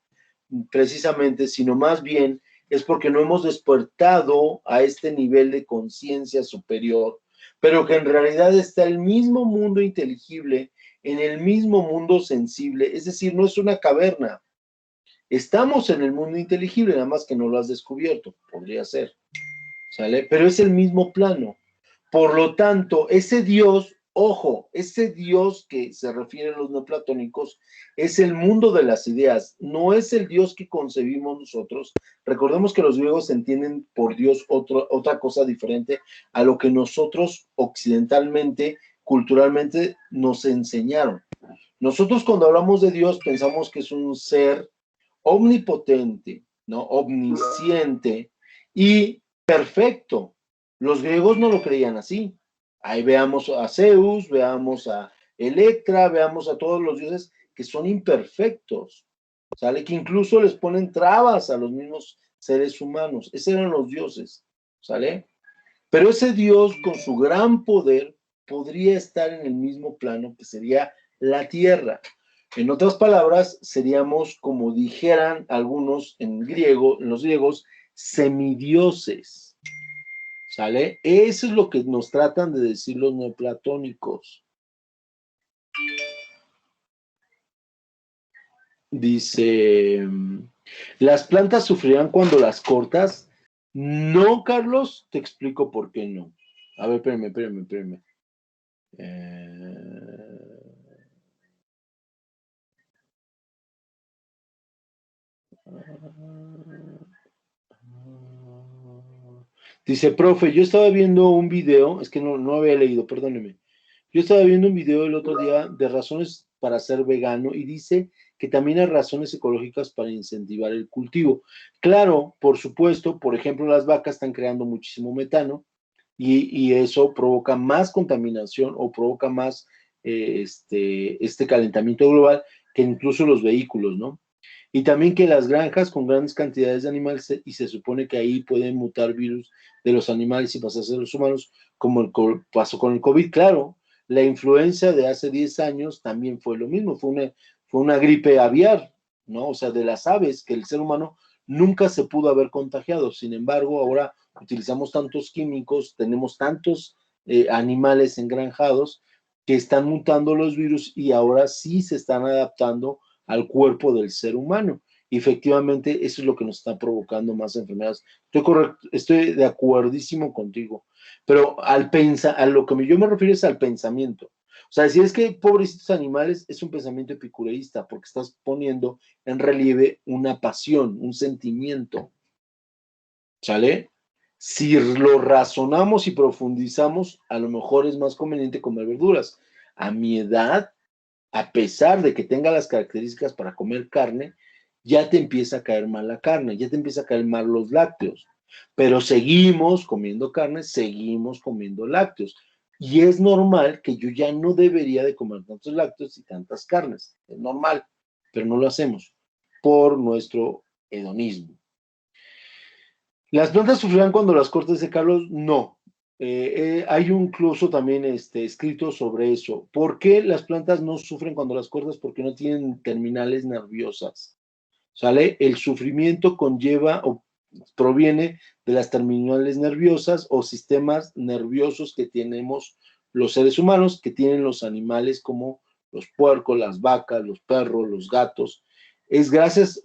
precisamente, sino más bien es porque no hemos despertado a este nivel de conciencia superior, pero que en realidad está el mismo mundo inteligible en el mismo mundo sensible, es decir, no es una caverna. Estamos en el mundo inteligible, nada más que no lo has descubierto, podría ser, ¿sale? Pero es el mismo plano. Por lo tanto, ese Dios, ojo, ese Dios que se refieren los neoplatónicos es el mundo de las ideas, no es el Dios que concebimos nosotros. Recordemos que los griegos entienden por Dios otra cosa diferente a lo que nosotros occidentalmente, culturalmente nos enseñaron. Nosotros cuando hablamos de Dios pensamos que es un ser omnipotente, ¿no? Omnisciente y perfecto. Los griegos no lo creían así. Ahí veamos a Zeus, veamos a Electra, veamos a todos los dioses que son imperfectos, ¿sale? Que incluso les ponen trabas a los mismos seres humanos. Esos eran los dioses, ¿sale? Pero ese Dios con su gran poder podría estar en el mismo plano que sería la tierra. En otras palabras, seríamos, como dijeran algunos en griego, en los griegos, semidioses. ¿Sale? Eso es lo que nos tratan de decir los neoplatónicos. Dice, ¿las plantas sufrirán cuando las cortas? No, Carlos, te explico por qué no. A ver, espérame. Dice, profe, yo estaba viendo un video, es que no había leído, perdóneme. Yo estaba viendo un video el otro día de razones para ser vegano y dice que también hay razones ecológicas para incentivar el cultivo. Claro, por supuesto, por ejemplo, las vacas están creando muchísimo metano y eso provoca más contaminación o provoca más este calentamiento global que incluso los vehículos, ¿no? Y también que las granjas con grandes cantidades de animales, y se supone que ahí pueden mutar virus de los animales y pasarse a los humanos, como pasó con el COVID. Claro, la influenza de hace 10 años también fue lo mismo, fue una gripe aviar, ¿no? O sea, de las aves, que el ser humano nunca se pudo haber contagiado. Sin embargo, ahora utilizamos tantos químicos, tenemos tantos animales engranjados que están mutando los virus y ahora sí se están adaptando al cuerpo del ser humano. Y efectivamente, eso es lo que nos está provocando más enfermedades. Estoy de acuerdísimo contigo. Pero a lo que yo me refiero es al pensamiento. O sea, si es que pobrecitos animales es un pensamiento epicureísta, porque estás poniendo en relieve una pasión, un sentimiento. ¿Sale? Si lo razonamos y profundizamos, a lo mejor es más conveniente comer verduras. A mi edad, a pesar de que tenga las características para comer carne, ya te empieza a caer mal la carne, ya te empieza a caer mal los lácteos. Pero seguimos comiendo carne, seguimos comiendo lácteos. Y es normal que yo ya no debería de comer tantos lácteos y tantas carnes. Es normal, pero no lo hacemos por nuestro hedonismo. ¿Las plantas sufrirán cuando las cortes de Carlos? No. Hay incluso también escrito sobre eso. ¿Por qué las plantas no sufren cuando las cortas? Porque no tienen terminales nerviosas. ¿Sale? El sufrimiento conlleva o proviene de las terminales nerviosas o sistemas nerviosos que tenemos los seres humanos, que tienen los animales como los puercos, las vacas, los perros, los gatos. Es gracias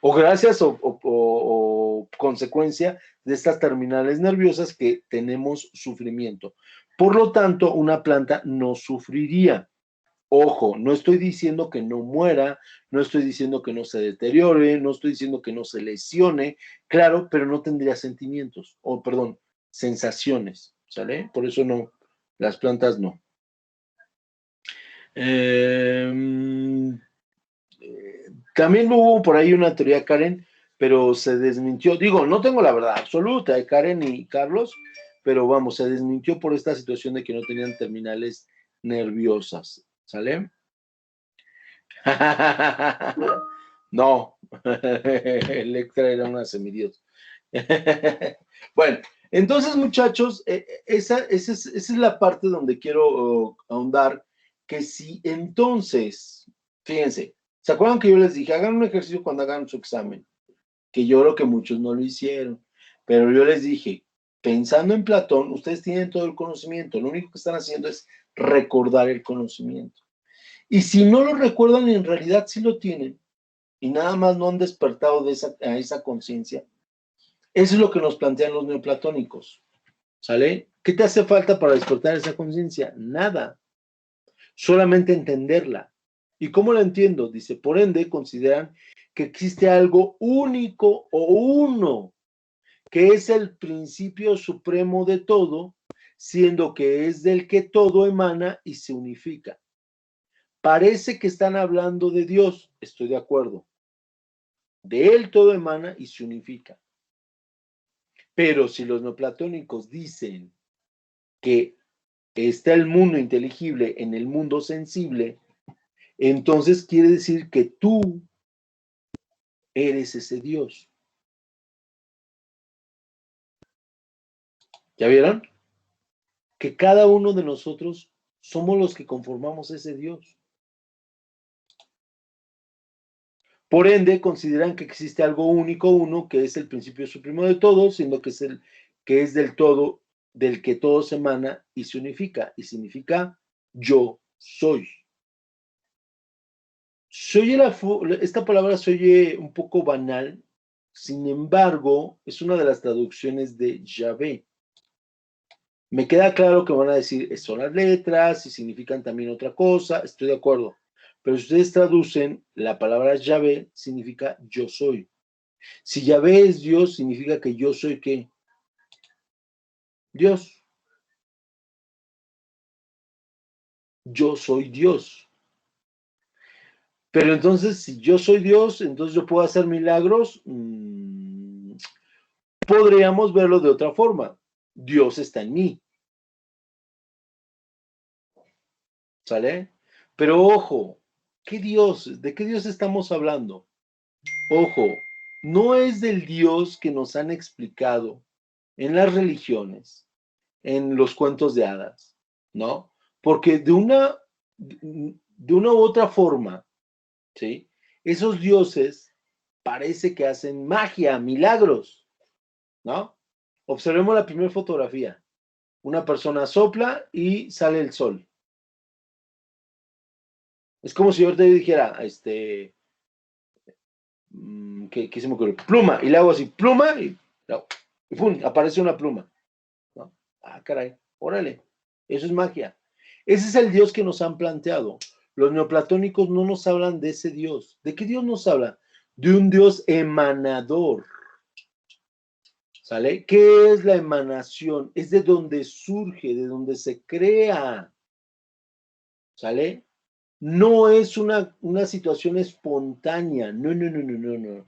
gracias o consecuencia de estas terminales nerviosas que tenemos sufrimiento. Por lo tanto, una planta no sufriría. Ojo, no estoy diciendo que no muera, no estoy diciendo que no se deteriore, no estoy diciendo que no se lesione, claro, pero no tendría sentimientos, o perdón, sensaciones, ¿sale? Por eso no, las plantas no. También hubo por ahí una teoría, Karen, pero se desmintió. Digo, no tengo la verdad absoluta de Karen y Carlos, pero vamos, se desmintió por esta situación de que no tenían terminales nerviosas, ¿sale? No, Electra era una semidios. Bueno, entonces, muchachos, esa es la parte donde quiero ahondar, que si entonces, fíjense, ¿se acuerdan que yo les dije, hagan un ejercicio cuando hagan su examen? Que yo creo que muchos no lo hicieron, pero yo les dije, pensando en Platón, ustedes tienen todo el conocimiento, lo único que están haciendo es recordar el conocimiento. Y si no lo recuerdan, en realidad sí lo tienen, y nada más no han despertado a esa conciencia. Eso es lo que nos plantean los neoplatónicos, ¿sale? ¿Qué te hace falta para despertar esa conciencia? Nada, solamente entenderla. ¿Y cómo la entiendo? Dice, por ende, consideran que existe algo único o uno, que es el principio supremo de todo, siendo que es del que todo emana y se unifica. Parece que están hablando de Dios, estoy de acuerdo. De él todo emana y se unifica. Pero si los neoplatónicos dicen que está el mundo inteligible en el mundo sensible, entonces quiere decir que tú eres ese Dios. ¿Ya vieron? Que cada uno de nosotros somos los que conformamos ese Dios. Por ende, consideran que existe algo único, uno, que es el principio supremo de todo, siendo que es del todo, del que todo se emana y se unifica, y significa yo soy. Esta palabra se oye un poco banal, sin embargo, es una de las traducciones de Yahvé. Me queda claro que van a decir, son las letras y significan también otra cosa, estoy de acuerdo. Pero si ustedes traducen, la palabra Yahvé significa yo soy. Si Yahvé es Dios, significa que yo soy ¿qué? Dios. Yo soy Dios. Pero entonces, si yo soy Dios, entonces yo puedo hacer milagros. Podríamos verlo de otra forma. Dios está en mí. ¿Sale? Pero ojo, ¿qué Dios? ¿De qué Dios estamos hablando? Ojo, no es del Dios que nos han explicado en las religiones, en los cuentos de hadas, ¿no? Porque de una u otra forma, ¿sí? Esos dioses parece que hacen magia, milagros, ¿no? Observemos la primera fotografía. Una persona sopla y sale el sol. Es como si yo te dijera, ¿qué se me ocurre? Pluma, y le hago así, pluma, y ¡pum! Aparece una pluma, ¿no? Ah, caray, órale, eso es magia. Ese es el Dios que nos han planteado. Los neoplatónicos no nos hablan de ese Dios. ¿De qué Dios nos hablan? De un Dios emanador. ¿Sale? ¿Qué es la emanación? Es de donde surge, de donde se crea. ¿Sale? No es una situación espontánea. No, no, no, no, no, no.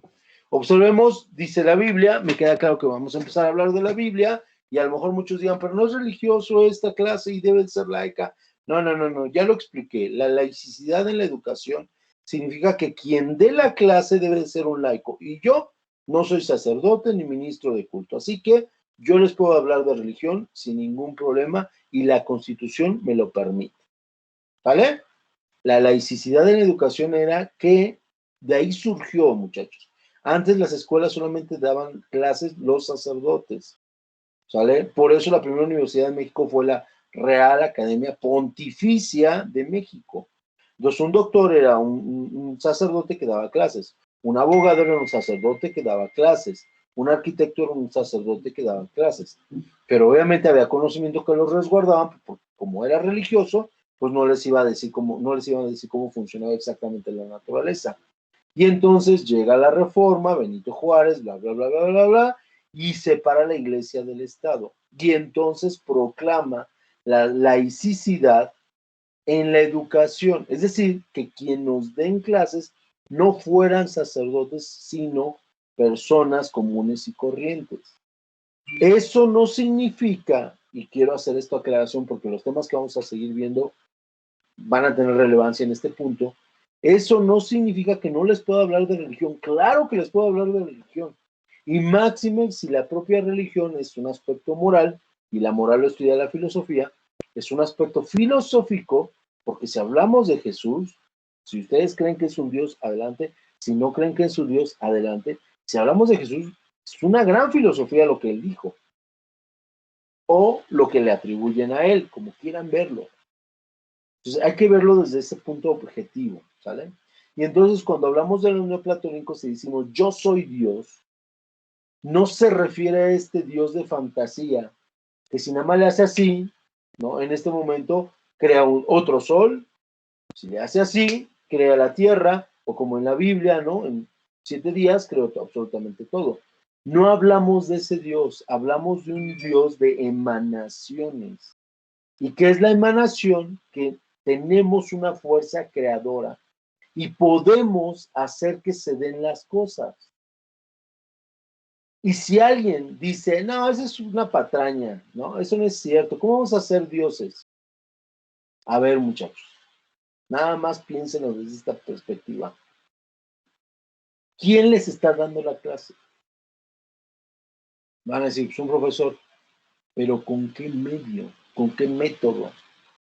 Observemos, dice la Biblia, me queda claro que vamos a empezar a hablar de la Biblia, y a lo mejor muchos digan, pero no es religioso esta clase y debe ser laica. No, no, no, no, ya lo expliqué. La laicidad en la educación significa que quien dé la clase debe ser un laico. Y yo no soy sacerdote ni ministro de culto, así que yo les puedo hablar de religión sin ningún problema y la Constitución me lo permite. ¿Vale? La laicidad en la educación era que de ahí surgió, muchachos. Antes las escuelas solamente daban clases los sacerdotes, ¿sale? Por eso la primera universidad de México fue la Real Academia Pontificia de México. Entonces un doctor era un sacerdote que daba clases, un abogado era un sacerdote que daba clases, un arquitecto era un sacerdote que daba clases. Pero obviamente había conocimiento que los resguardaban, porque como era religioso, pues no les iba a decir cómo funcionaba exactamente la naturaleza. Y entonces llega la reforma, Benito Juárez, bla, bla, bla, bla, bla, bla, y separa la iglesia del Estado. Y entonces proclama la laicidad en la educación, es decir, que quien nos den clases no fueran sacerdotes, sino personas comunes y corrientes. Eso no significa, y quiero hacer esta aclaración porque los temas que vamos a seguir viendo van a tener relevancia en este punto, eso no significa que no les pueda hablar de religión. Claro que les puedo hablar de religión. Y máxime si la propia religión es un aspecto moral, y la moral lo estudia la filosofía, es un aspecto filosófico, porque si hablamos de Jesús, si ustedes creen que es un Dios, adelante. Si no creen que es un Dios, adelante. Si hablamos de Jesús, es una gran filosofía lo que él dijo, o lo que le atribuyen a él, como quieran verlo. Entonces hay que verlo desde ese punto objetivo, ¿sale? Y entonces cuando hablamos de los neoplatónicos y decimos yo soy Dios, no se refiere a este Dios de fantasía, que si nada más le hace así, ¿no? En este momento crea otro sol, si le hace así, crea la tierra, o como en la Biblia, ¿no? En 7 días creó absolutamente todo. No hablamos de ese Dios, hablamos de un Dios de emanaciones. ¿Y qué es la emanación? Que tenemos una fuerza creadora y podemos hacer que se den las cosas. Y si alguien dice, no, eso es una patraña, ¿no? Eso no es cierto. ¿Cómo vamos a ser dioses? A ver, muchachos, nada más piénsenlo desde esta perspectiva. ¿Quién les está dando la clase? Van a decir, pues un profesor, pero ¿con qué medio? ¿Con qué método?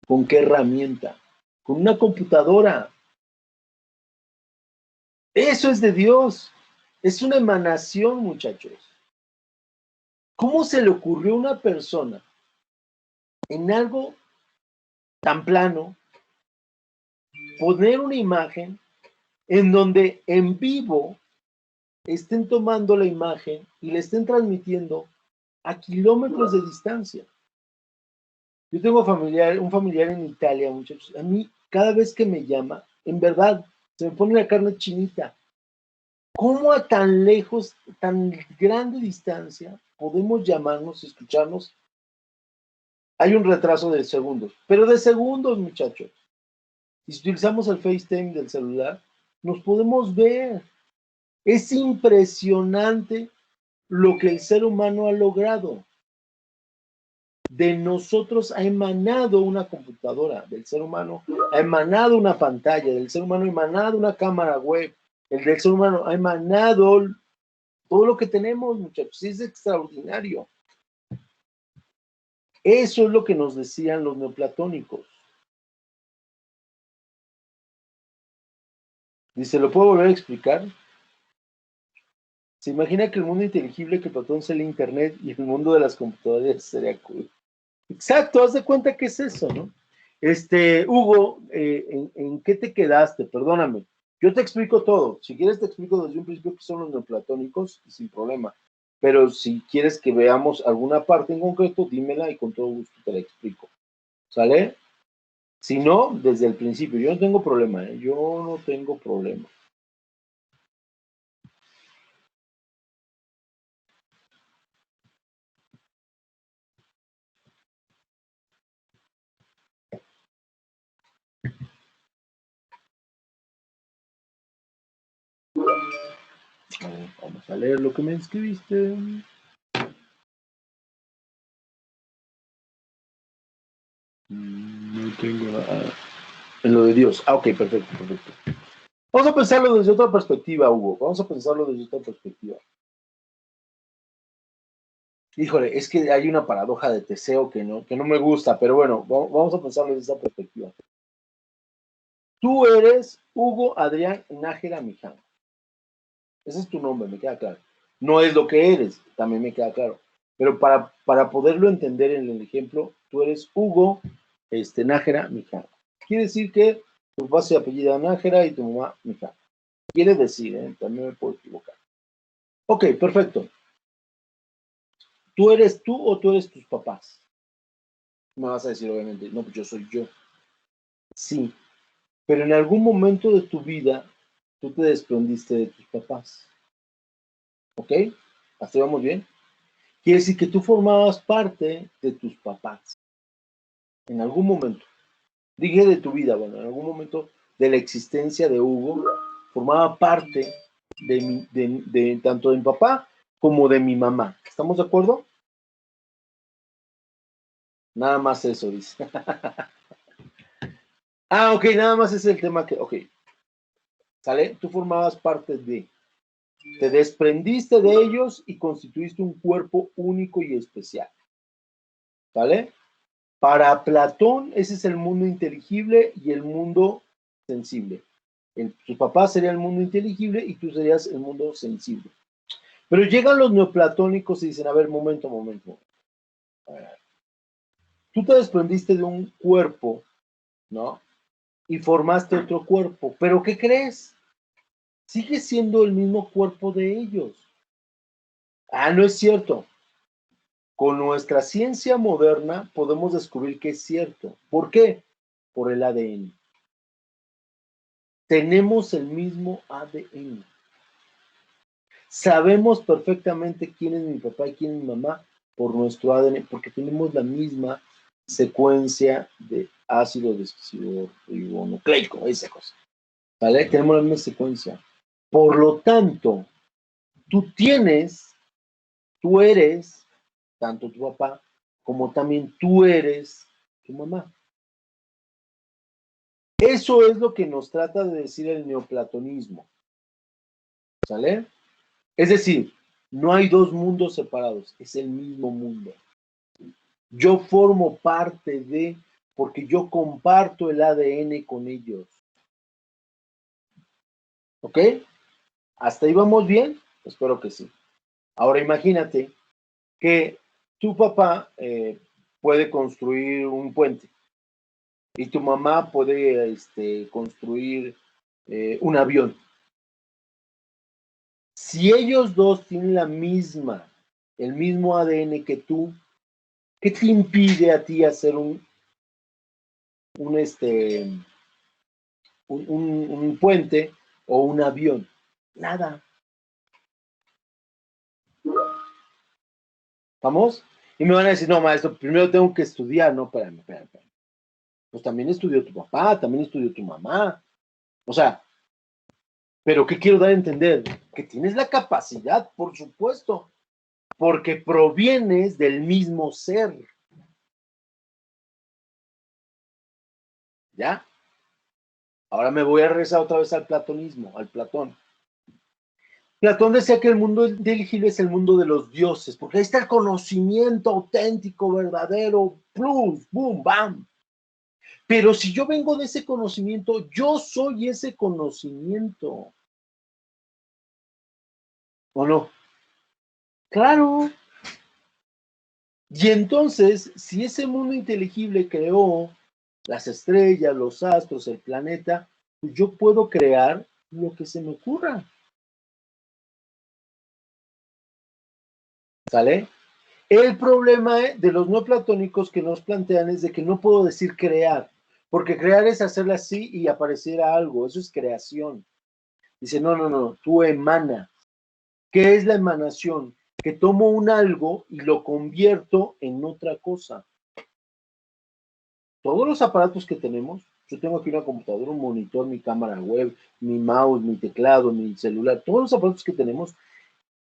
¿Con qué herramienta? Con una computadora. Eso es de Dios. Es una emanación, muchachos. ¿Cómo se le ocurrió a una persona en algo tan plano poner una imagen en donde en vivo estén tomando la imagen y le estén transmitiendo a kilómetros de distancia? Yo tengo un familiar en Italia, muchachos. A mí, cada vez que me llama, en verdad, se me pone la carne chinita. ¿Cómo a tan lejos, tan grande distancia, podemos llamarnos, escucharnos? Hay un retraso de segundos, pero de segundos, muchachos. Y si utilizamos el FaceTime del celular, nos podemos ver. Es impresionante lo que el ser humano ha logrado. De nosotros ha emanado una computadora, del ser humano ha emanado una pantalla, del ser humano ha emanado una cámara web, el del ser humano ha emanado todo lo que tenemos, muchachos. Es extraordinario. Eso es lo que nos decían los neoplatónicos. Dice, ¿lo puedo volver a explicar? Se imagina que el mundo inteligible que Platón sea el Internet y el mundo de las computadoras sería cool. Exacto, haz de cuenta que es eso, ¿no? Hugo, ¿en qué te quedaste? Perdóname. Yo te explico todo. Si quieres te explico desde un principio qué son los neoplatónicos, sin problema. Pero si quieres que veamos alguna parte en concreto, dímela y con todo gusto te la explico. ¿Sale? Si no, desde el principio. Yo no tengo problema, ¿eh? Yo no tengo problema. Vamos a leer lo que me escribiste. No tengo nada. En lo de Dios. Ah, ok, perfecto. Vamos a pensarlo desde otra perspectiva, Hugo. Vamos a pensarlo desde otra perspectiva. Híjole, es que hay una paradoja de Teseo que no me gusta, pero bueno, vamos a pensarlo desde esa perspectiva. Tú eres Hugo Adrián Nájera Miján. Ese es tu nombre, me queda claro. No es lo que eres, también me queda claro. Pero para poderlo entender en el ejemplo, tú eres Hugo Nájera Miján. Quiere decir que tu papá se apellida Nájera y tu mamá Miján. Quiere decir, también me puedo equivocar. Ok, perfecto. ¿Tú eres tú o tú eres tus papás? Me vas a decir, obviamente, no, pues yo soy yo. Sí, pero en algún momento de tu vida, tú te desprendiste de tus papás. ¿Ok? ¿Hasta ahí vamos bien? Quiere decir que tú formabas parte de tus papás. En algún momento. Dije de tu vida, bueno, en algún momento de la existencia de Hugo, formaba parte de tanto de mi papá como de mi mamá. ¿Estamos de acuerdo? Nada más eso, dice. Ah, ok, nada más es el tema que, ok. ¿Sale? Tú formabas parte de. Te desprendiste de ellos y constituiste un cuerpo único y especial. ¿Vale? Para Platón, ese es el mundo inteligible y el mundo sensible. Tu papá sería el mundo inteligible y tú serías el mundo sensible. Pero llegan los neoplatónicos y dicen, a ver, momento. Tú te desprendiste de un cuerpo, ¿no? Y formaste otro cuerpo. ¿Pero qué crees? Sigue siendo el mismo cuerpo de ellos. Ah, no es cierto. Con nuestra ciencia moderna podemos descubrir que es cierto. ¿Por qué? Por el ADN. Tenemos el mismo ADN. Sabemos perfectamente quién es mi papá y quién es mi mamá por nuestro ADN, porque tenemos la misma secuencia de ácido desoxirribonucleico, esa cosa. ¿Vale? Tenemos la misma secuencia. Por lo tanto, tú eres, tanto tu papá, como también tú eres tu mamá. Eso es lo que nos trata de decir el neoplatonismo. ¿Sale? Es decir, no hay dos mundos separados, es el mismo mundo. Yo formo parte de, porque yo comparto el ADN con ellos. ¿Ok? ¿Hasta ahí vamos bien? Espero que sí. Ahora imagínate que tu papá puede construir un puente y tu mamá puede construir un avión. Si ellos dos tienen el mismo ADN que tú, ¿qué te impide a ti hacer un puente o un avión? Nada. ¿Vamos? Y me van a decir, no, maestro, primero tengo que estudiar. No, espérame. Pues también estudió tu papá, también estudió tu mamá. O sea, pero ¿qué quiero dar a entender? Que tienes la capacidad, por supuesto, porque provienes del mismo ser. ¿Ya? Ahora me voy a regresar otra vez al platonismo, al Platón. Platón decía que el mundo inteligible es el mundo de los dioses, porque ahí está el conocimiento auténtico, verdadero, plus, boom, bam. Pero si yo vengo de ese conocimiento, yo soy ese conocimiento. ¿O no? Claro. Y entonces, si ese mundo inteligible creó las estrellas, los astros, el planeta, pues yo puedo crear lo que se me ocurra. ¿Sale? El problema de los no platónicos que nos plantean es de que no puedo decir crear, porque crear es hacerle así y apareciera algo, eso es creación. Dice, no, tú emana. ¿Qué es la emanación? Que tomo un algo y lo convierto en otra cosa. Todos los aparatos que tenemos Yo tengo aquí una computadora, un monitor, mi cámara web, mi mouse, mi teclado, mi celular. Todos los aparatos que tenemos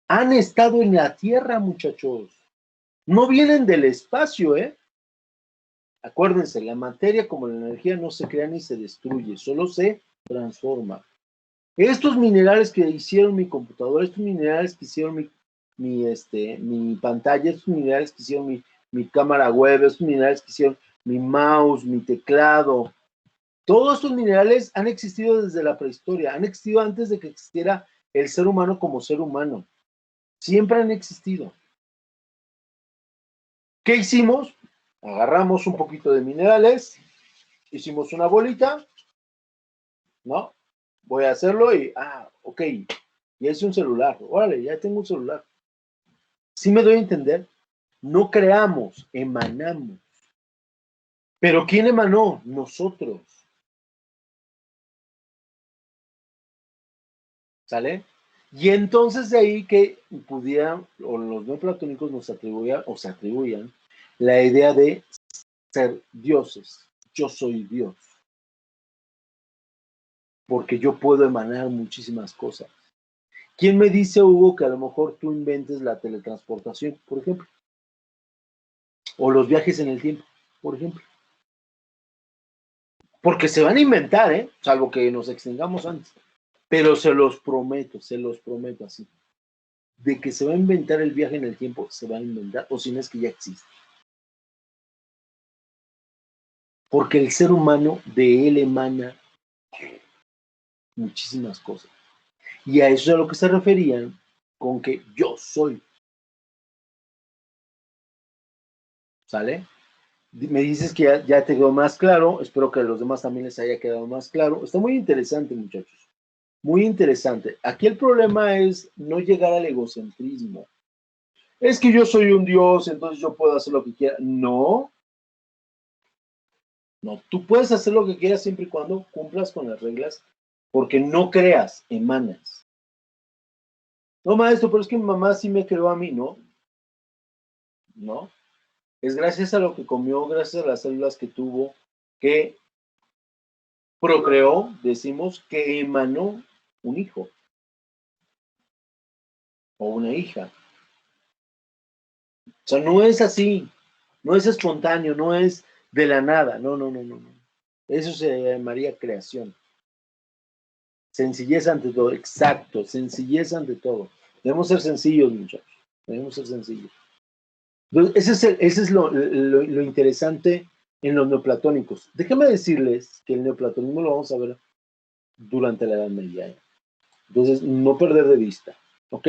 han estado en la Tierra, muchachos. No vienen del espacio, ¿eh? Acuérdense, la materia como la energía no se crea ni se destruye, solo se transforma. Estos minerales que hicieron mi computadora, estos minerales que hicieron mi pantalla, estos minerales que hicieron mi cámara web, estos minerales que hicieron mi mouse, mi teclado, todos estos minerales han existido desde la prehistoria, han existido antes de que existiera el ser humano como ser humano. Siempre han existido. ¿Qué hicimos? Agarramos un poquito de minerales, hicimos una bolita, ¿no? Voy a hacerlo y, ok, ya hice un celular, órale, ya tengo un celular. ¿Sí me doy a entender? No creamos, emanamos. ¿Pero quién emanó? Nosotros. ¿Sale? Y entonces de ahí que pudieran, o los neoplatónicos nos atribuían, o se atribuían, la idea de ser dioses. Yo soy Dios. Porque yo puedo emanar muchísimas cosas. ¿Quién me dice, Hugo, que a lo mejor tú inventes la teletransportación, por ejemplo? O los viajes en el tiempo, por ejemplo. Porque se van a inventar, ¿eh? Salvo que nos extengamos antes. Pero se los prometo así. De que se va a inventar el viaje en el tiempo, se va a inventar, o si no es que ya existe. Porque el ser humano, de él emana muchísimas cosas. Y a eso es a lo que se referían con que yo soy. ¿Sale? Me dices que ya te quedó más claro. Espero que a los demás también les haya quedado más claro. Está muy interesante, muchachos. Muy interesante. Aquí el problema es no llegar al egocentrismo. Es que yo soy un Dios, entonces yo puedo hacer lo que quiera. No. No, tú puedes hacer lo que quieras siempre y cuando cumplas con las reglas, porque no creas, emanas. No, maestro, pero es que mi mamá sí me creó a mí, ¿no? No. Es gracias a lo que comió, gracias a las células que tuvo, que procreó, decimos, que emanó un hijo o una hija. O sea, no es así, no es espontáneo, no es de la nada, no. Eso se llamaría creación. Sencillez ante todo, exacto, sencillez ante todo. Debemos ser sencillos, muchachos, debemos ser sencillos. Entonces, ese es lo interesante en los neoplatónicos. Déjenme decirles que el neoplatonismo lo vamos a ver durante la Edad Media. Entonces, no perder de vista, ¿ok?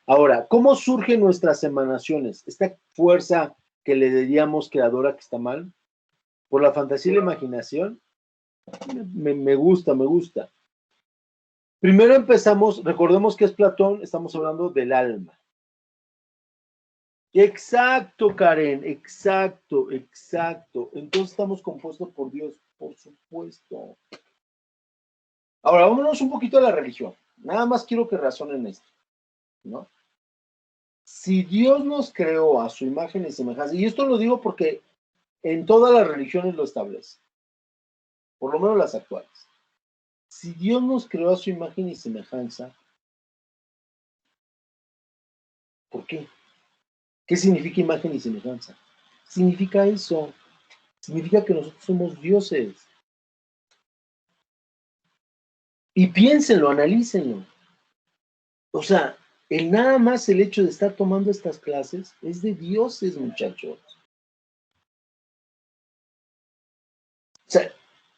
Ahora, ¿cómo surgen nuestras emanaciones? Esta fuerza que le diríamos creadora que está mal, por la fantasía y la imaginación, me gusta. Primero empezamos, recordemos que es Platón, estamos hablando del alma. Exacto, Karen, exacto. Entonces estamos compuestos por Dios, por supuesto. Ahora, vámonos un poquito a la religión. Nada más quiero que razonen esto, ¿no? Si Dios nos creó a su imagen y semejanza, y esto lo digo porque en todas las religiones lo establece, por lo menos las actuales. Si Dios nos creó a su imagen y semejanza, ¿por qué? ¿Qué significa imagen y semejanza? Significa eso. Significa que nosotros somos dioses. Y piénsenlo, analícenlo. O sea, nada más el hecho de estar tomando estas clases es de dioses, muchachos. O sea,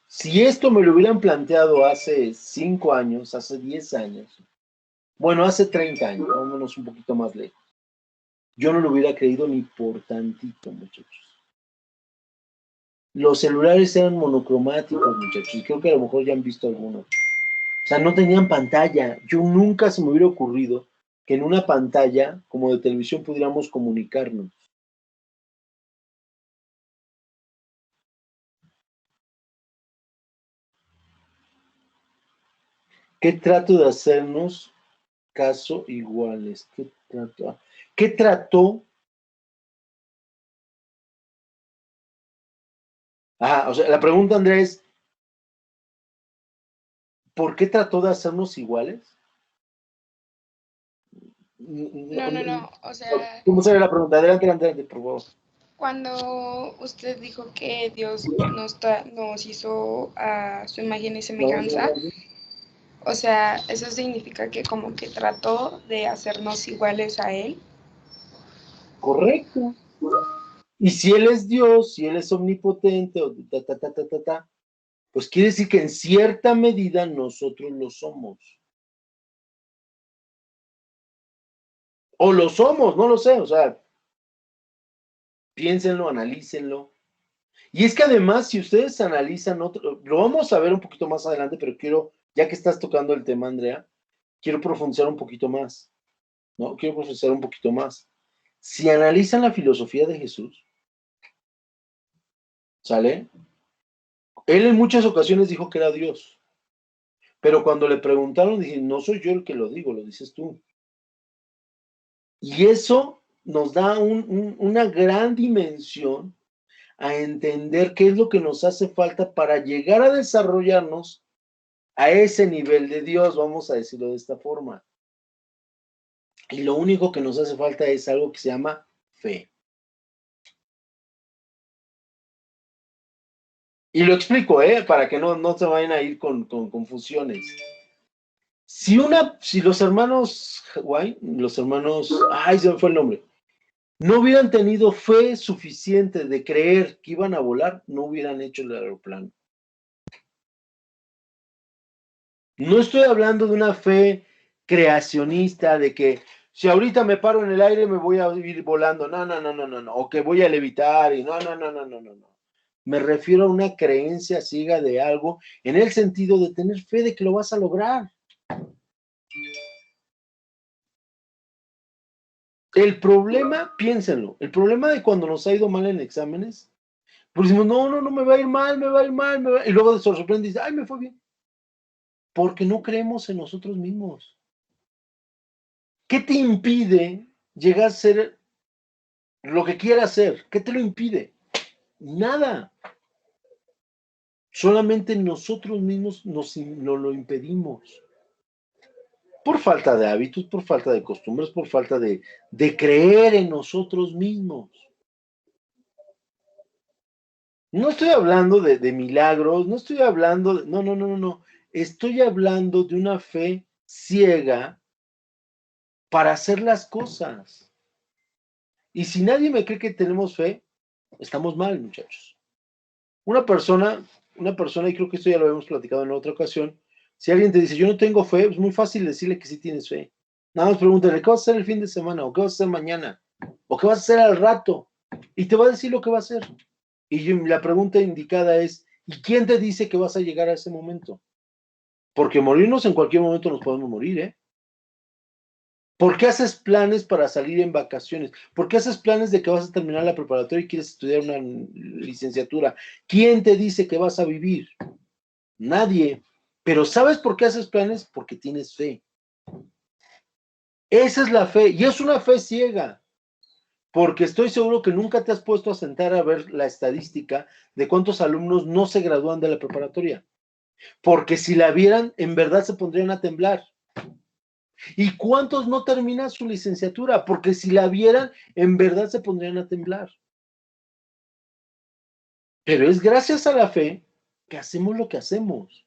si esto me lo hubieran planteado hace 5 años, hace 10 años, bueno, hace 30 años, vámonos un poquito más lejos, yo no lo hubiera creído ni por tantito, muchachos. Los celulares eran monocromáticos, muchachos, y creo que a lo mejor ya han visto algunos. O sea, no tenían pantalla. Yo nunca se me hubiera ocurrido que en una pantalla como de televisión pudiéramos comunicarnos. ¿Qué trato de hacernos caso iguales? ¿Qué trató? O sea, la pregunta, Andrés, ¿por qué trató de hacernos iguales? No, o sea, ¿Cómo sería la pregunta? Adelante, por favor. cuando usted dijo que Dios nos hizo a su imagen y semejanza, o sea, eso significa que como que trató de hacernos iguales a Él. Correcto. Y si Él es Dios, si Él es omnipotente, o pues quiere decir que en cierta medida nosotros lo somos. O lo somos, no lo sé, o sea, piénsenlo, analícenlo. Y es que además, si ustedes analizan otro, lo vamos a ver un poquito más adelante, pero quiero, ya que estás tocando el tema, Andrea, quiero profundizar un poquito más, ¿no? Quiero profundizar un poquito más. Si analizan la filosofía de Jesús, ¿sale? Él en muchas ocasiones dijo que era Dios, pero cuando le preguntaron, dije, no soy yo el que lo digo, lo dices tú. Y eso nos da una gran dimensión a entender qué es lo que nos hace falta para llegar a desarrollarnos a ese nivel de Dios, vamos a decirlo de esta forma. Y lo único que nos hace falta es algo que se llama fe. Y lo explico, para que no se vayan a ir con confusiones. Si los hermanos, ay, se me fue el nombre, no hubieran tenido fe suficiente de creer que iban a volar, no hubieran hecho el aeroplano. No estoy hablando de una fe creacionista, de que si ahorita me paro en el aire me voy a ir volando, no, o que voy a levitar, y no. Me refiero a una creencia ciega de algo, en el sentido de tener fe de que lo vas a lograr. El problema, piénsenlo, el problema de cuando nos ha ido mal en exámenes, pues decimos, no, me va a ir mal, y luego se sorprende y dice, ay, me fue bien. Porque no creemos en nosotros mismos. ¿Qué te impide llegar a ser lo que quieras ser? ¿Qué te lo impide? Nada. Solamente nosotros mismos nos lo impedimos. Por falta de hábitos, por falta de costumbres, por falta de creer en nosotros mismos. No estoy hablando de milagros, no estoy hablando de... No. Estoy hablando de una fe ciega para hacer las cosas. Y si nadie me cree que tenemos fe, estamos mal, muchachos. Una persona, y creo que esto ya lo habíamos platicado en otra ocasión, si alguien te dice, yo no tengo fe, es muy fácil decirle que sí tienes fe. Nada más pregúntale, ¿qué vas a hacer el fin de semana? ¿O qué vas a hacer mañana? ¿O qué vas a hacer al rato? Y te va a decir lo que va a hacer. Y la pregunta indicada es, ¿y quién te dice que vas a llegar a ese momento? Porque morirnos en cualquier momento nos podemos morir, ¿eh? ¿Por qué haces planes para salir en vacaciones? ¿Por qué haces planes de que vas a terminar la preparatoria y quieres estudiar una licenciatura? ¿Quién te dice que vas a vivir? Nadie. Pero ¿sabes por qué haces planes? Porque tienes fe. Esa es la fe, y es una fe ciega, porque estoy seguro que nunca te has puesto a sentar a ver la estadística de cuántos alumnos no se gradúan de la preparatoria. Porque si la vieran, en verdad se pondrían a temblar. ¿Y cuántos no terminan su licenciatura? Porque si la vieran, en verdad se pondrían a temblar. Pero es gracias a la fe que hacemos lo que hacemos.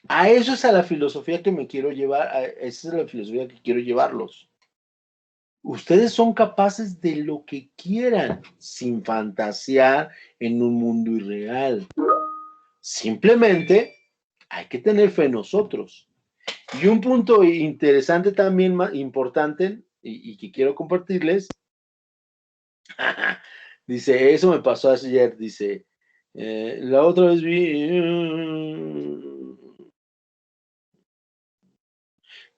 A eso es a la filosofía que me quiero llevar, esa es la filosofía que quiero llevarlos. Ustedes son capaces de lo que quieran, sin fantasear en un mundo irreal. Simplemente hay que tener fe en nosotros. Y un punto interesante también, importante, y que quiero compartirles, dice, eso me pasó ayer, dice, la otra vez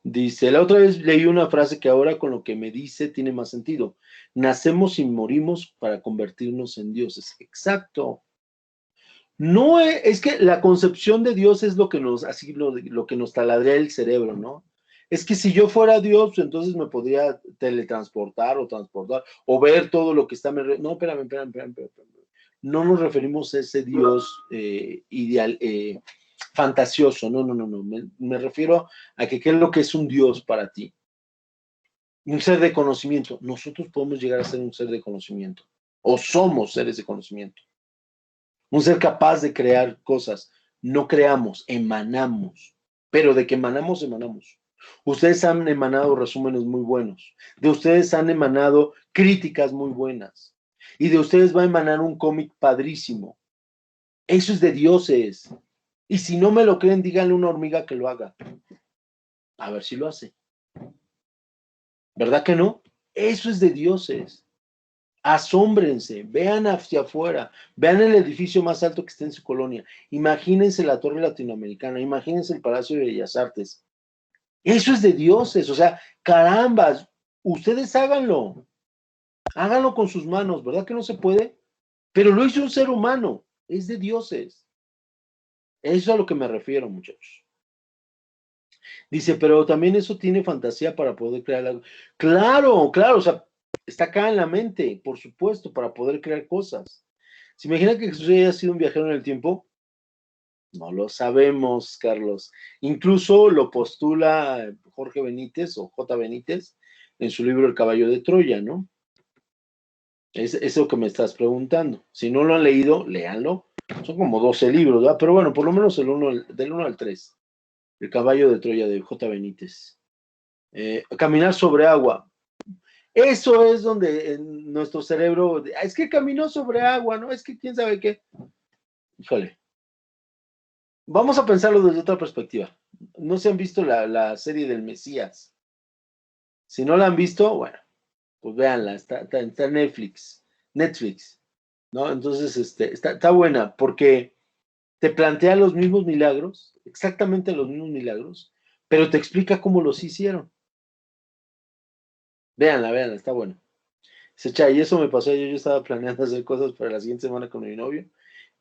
dice, la otra vez leí una frase que ahora con lo que me dice tiene más sentido. Nacemos y morimos para convertirnos en dioses. Exacto. No es que la concepción de Dios es lo que nos, así lo que nos taladrea el cerebro, ¿no? Es que si yo fuera Dios, entonces me podría teletransportar o transportar o ver todo lo que está. No, espérame. no nos referimos a ese Dios ideal, fantasioso, no, me refiero a que qué es lo que es un Dios para ti. Un ser de conocimiento. Nosotros podemos llegar a ser un ser de conocimiento, o somos seres de conocimiento. Un ser capaz de crear cosas. No creamos, emanamos. Pero de que emanamos, emanamos. Ustedes han emanado resúmenes muy buenos. De ustedes han emanado críticas muy buenas. Y de ustedes va a emanar un cómic padrísimo. Eso es de dioses. Y si no me lo creen, díganle a una hormiga que lo haga. A ver si lo hace. ¿Verdad que no? Eso es de dioses. Asómbrense, vean hacia afuera, vean el edificio más alto que está en su colonia, imagínense la Torre Latinoamericana, imagínense el Palacio de Bellas Artes. Eso es de dioses, o sea, carambas, ustedes háganlo con sus manos, ¿verdad que no se puede? Pero lo hizo un ser humano, es de dioses. Eso es a lo que me refiero, muchachos. Dice, pero también eso tiene fantasía para poder crear algo. Claro, o sea, está acá en la mente, por supuesto, para poder crear cosas. ¿Se imagina que Jesús haya sido un viajero en el tiempo? No lo sabemos, Carlos. Incluso lo postula Jorge Benítez o J. Benítez en su libro El caballo de Troya, ¿no? Es eso que me estás preguntando. Si no lo han leído, léanlo. Son como 12 libros, ¿verdad? Pero bueno, por lo menos del 1 al 3. El caballo de Troya de J. Benítez. Caminar sobre agua. Eso es donde en nuestro cerebro, es que caminó sobre agua, ¿no? Es que quién sabe qué. Híjole. Vamos a pensarlo desde otra perspectiva. No se han visto la serie del Mesías. Si no la han visto, bueno, pues véanla, está en Netflix, ¿no? Entonces, está buena porque te plantea los mismos milagros, exactamente los mismos milagros, pero te explica cómo los hicieron. Véanla, está bueno. Dice, Chay, y eso me pasó ayer, yo estaba planeando hacer cosas para la siguiente semana con mi novio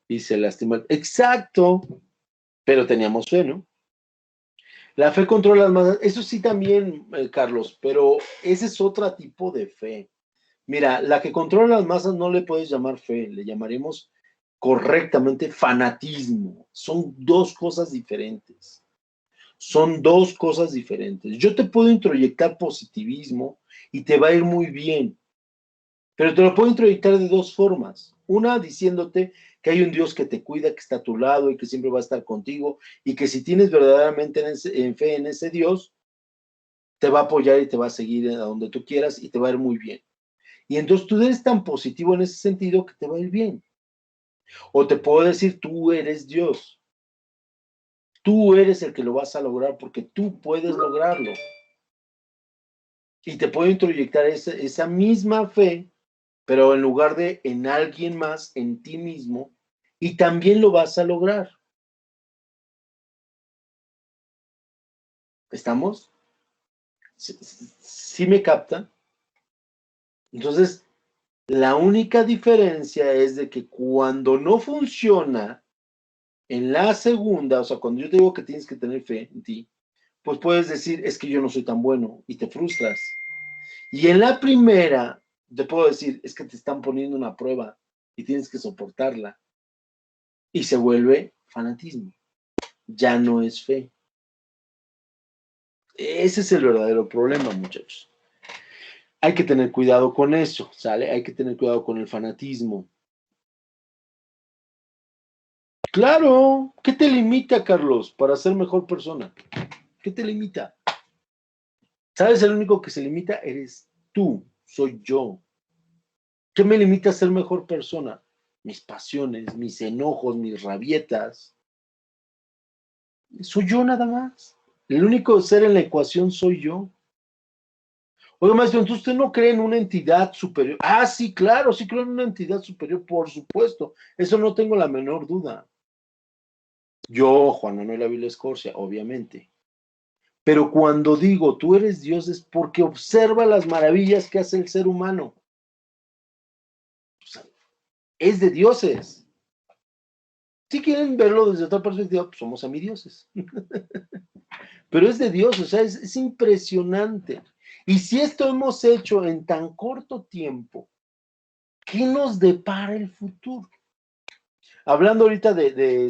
y se lastimó. Exacto, pero teníamos fe, ¿no? La fe controla las masas, eso sí también, Carlos, pero ese es otro tipo de fe. Mira, la que controla las masas no le puedes llamar fe, le llamaremos correctamente fanatismo. Son dos cosas diferentes. Yo te puedo introyectar positivismo y te va a ir muy bien, pero te lo puedo introyectar de dos formas. Una, diciéndote que hay un Dios que te cuida, que está a tu lado y que siempre va a estar contigo y que si tienes verdaderamente fe en ese Dios, te va a apoyar y te va a seguir a donde tú quieras y te va a ir muy bien. Y entonces tú eres tan positivo en ese sentido que te va a ir bien. O te puedo decir, tú eres Dios. Tú eres el que lo vas a lograr porque tú puedes lograrlo. Y te puedo introyectar esa misma fe, pero en lugar de en alguien más, en ti mismo, y también lo vas a lograr. ¿Estamos? ¿Sí me captan? Entonces, la única diferencia es de que cuando no funciona, en la segunda, o sea, cuando yo te digo que tienes que tener fe en ti, pues puedes decir, es que yo no soy tan bueno, y te frustras. Y en la primera, te puedo decir, es que te están poniendo una prueba y tienes que soportarla. Y se vuelve fanatismo. Ya no es fe. Ese es el verdadero problema, muchachos. Hay que tener cuidado con eso, ¿sale? Hay que tener cuidado con el fanatismo. Claro, ¿qué te limita, Carlos, para ser mejor persona? ¿Qué te limita? ¿Sabes? El único que se limita eres tú, soy yo. ¿Qué me limita a ser mejor persona? Mis pasiones, mis enojos, mis rabietas. Soy yo nada más. El único ser en la ecuación soy yo. Oiga, maestro, entonces usted no cree en una entidad superior. Ah, sí, claro, sí creo en una entidad superior, por supuesto. Eso no tengo la menor duda. Yo, Juan Manuel Ávila Escorcia, obviamente. Pero cuando digo tú eres Dios es porque observa las maravillas que hace el ser humano. O sea, es de dioses. Si quieren verlo desde otra perspectiva, pues somos semidioses. Pero es de Dios, o sea, es impresionante. Y si esto hemos hecho en tan corto tiempo, ¿qué nos depara el futuro? hablando ahorita de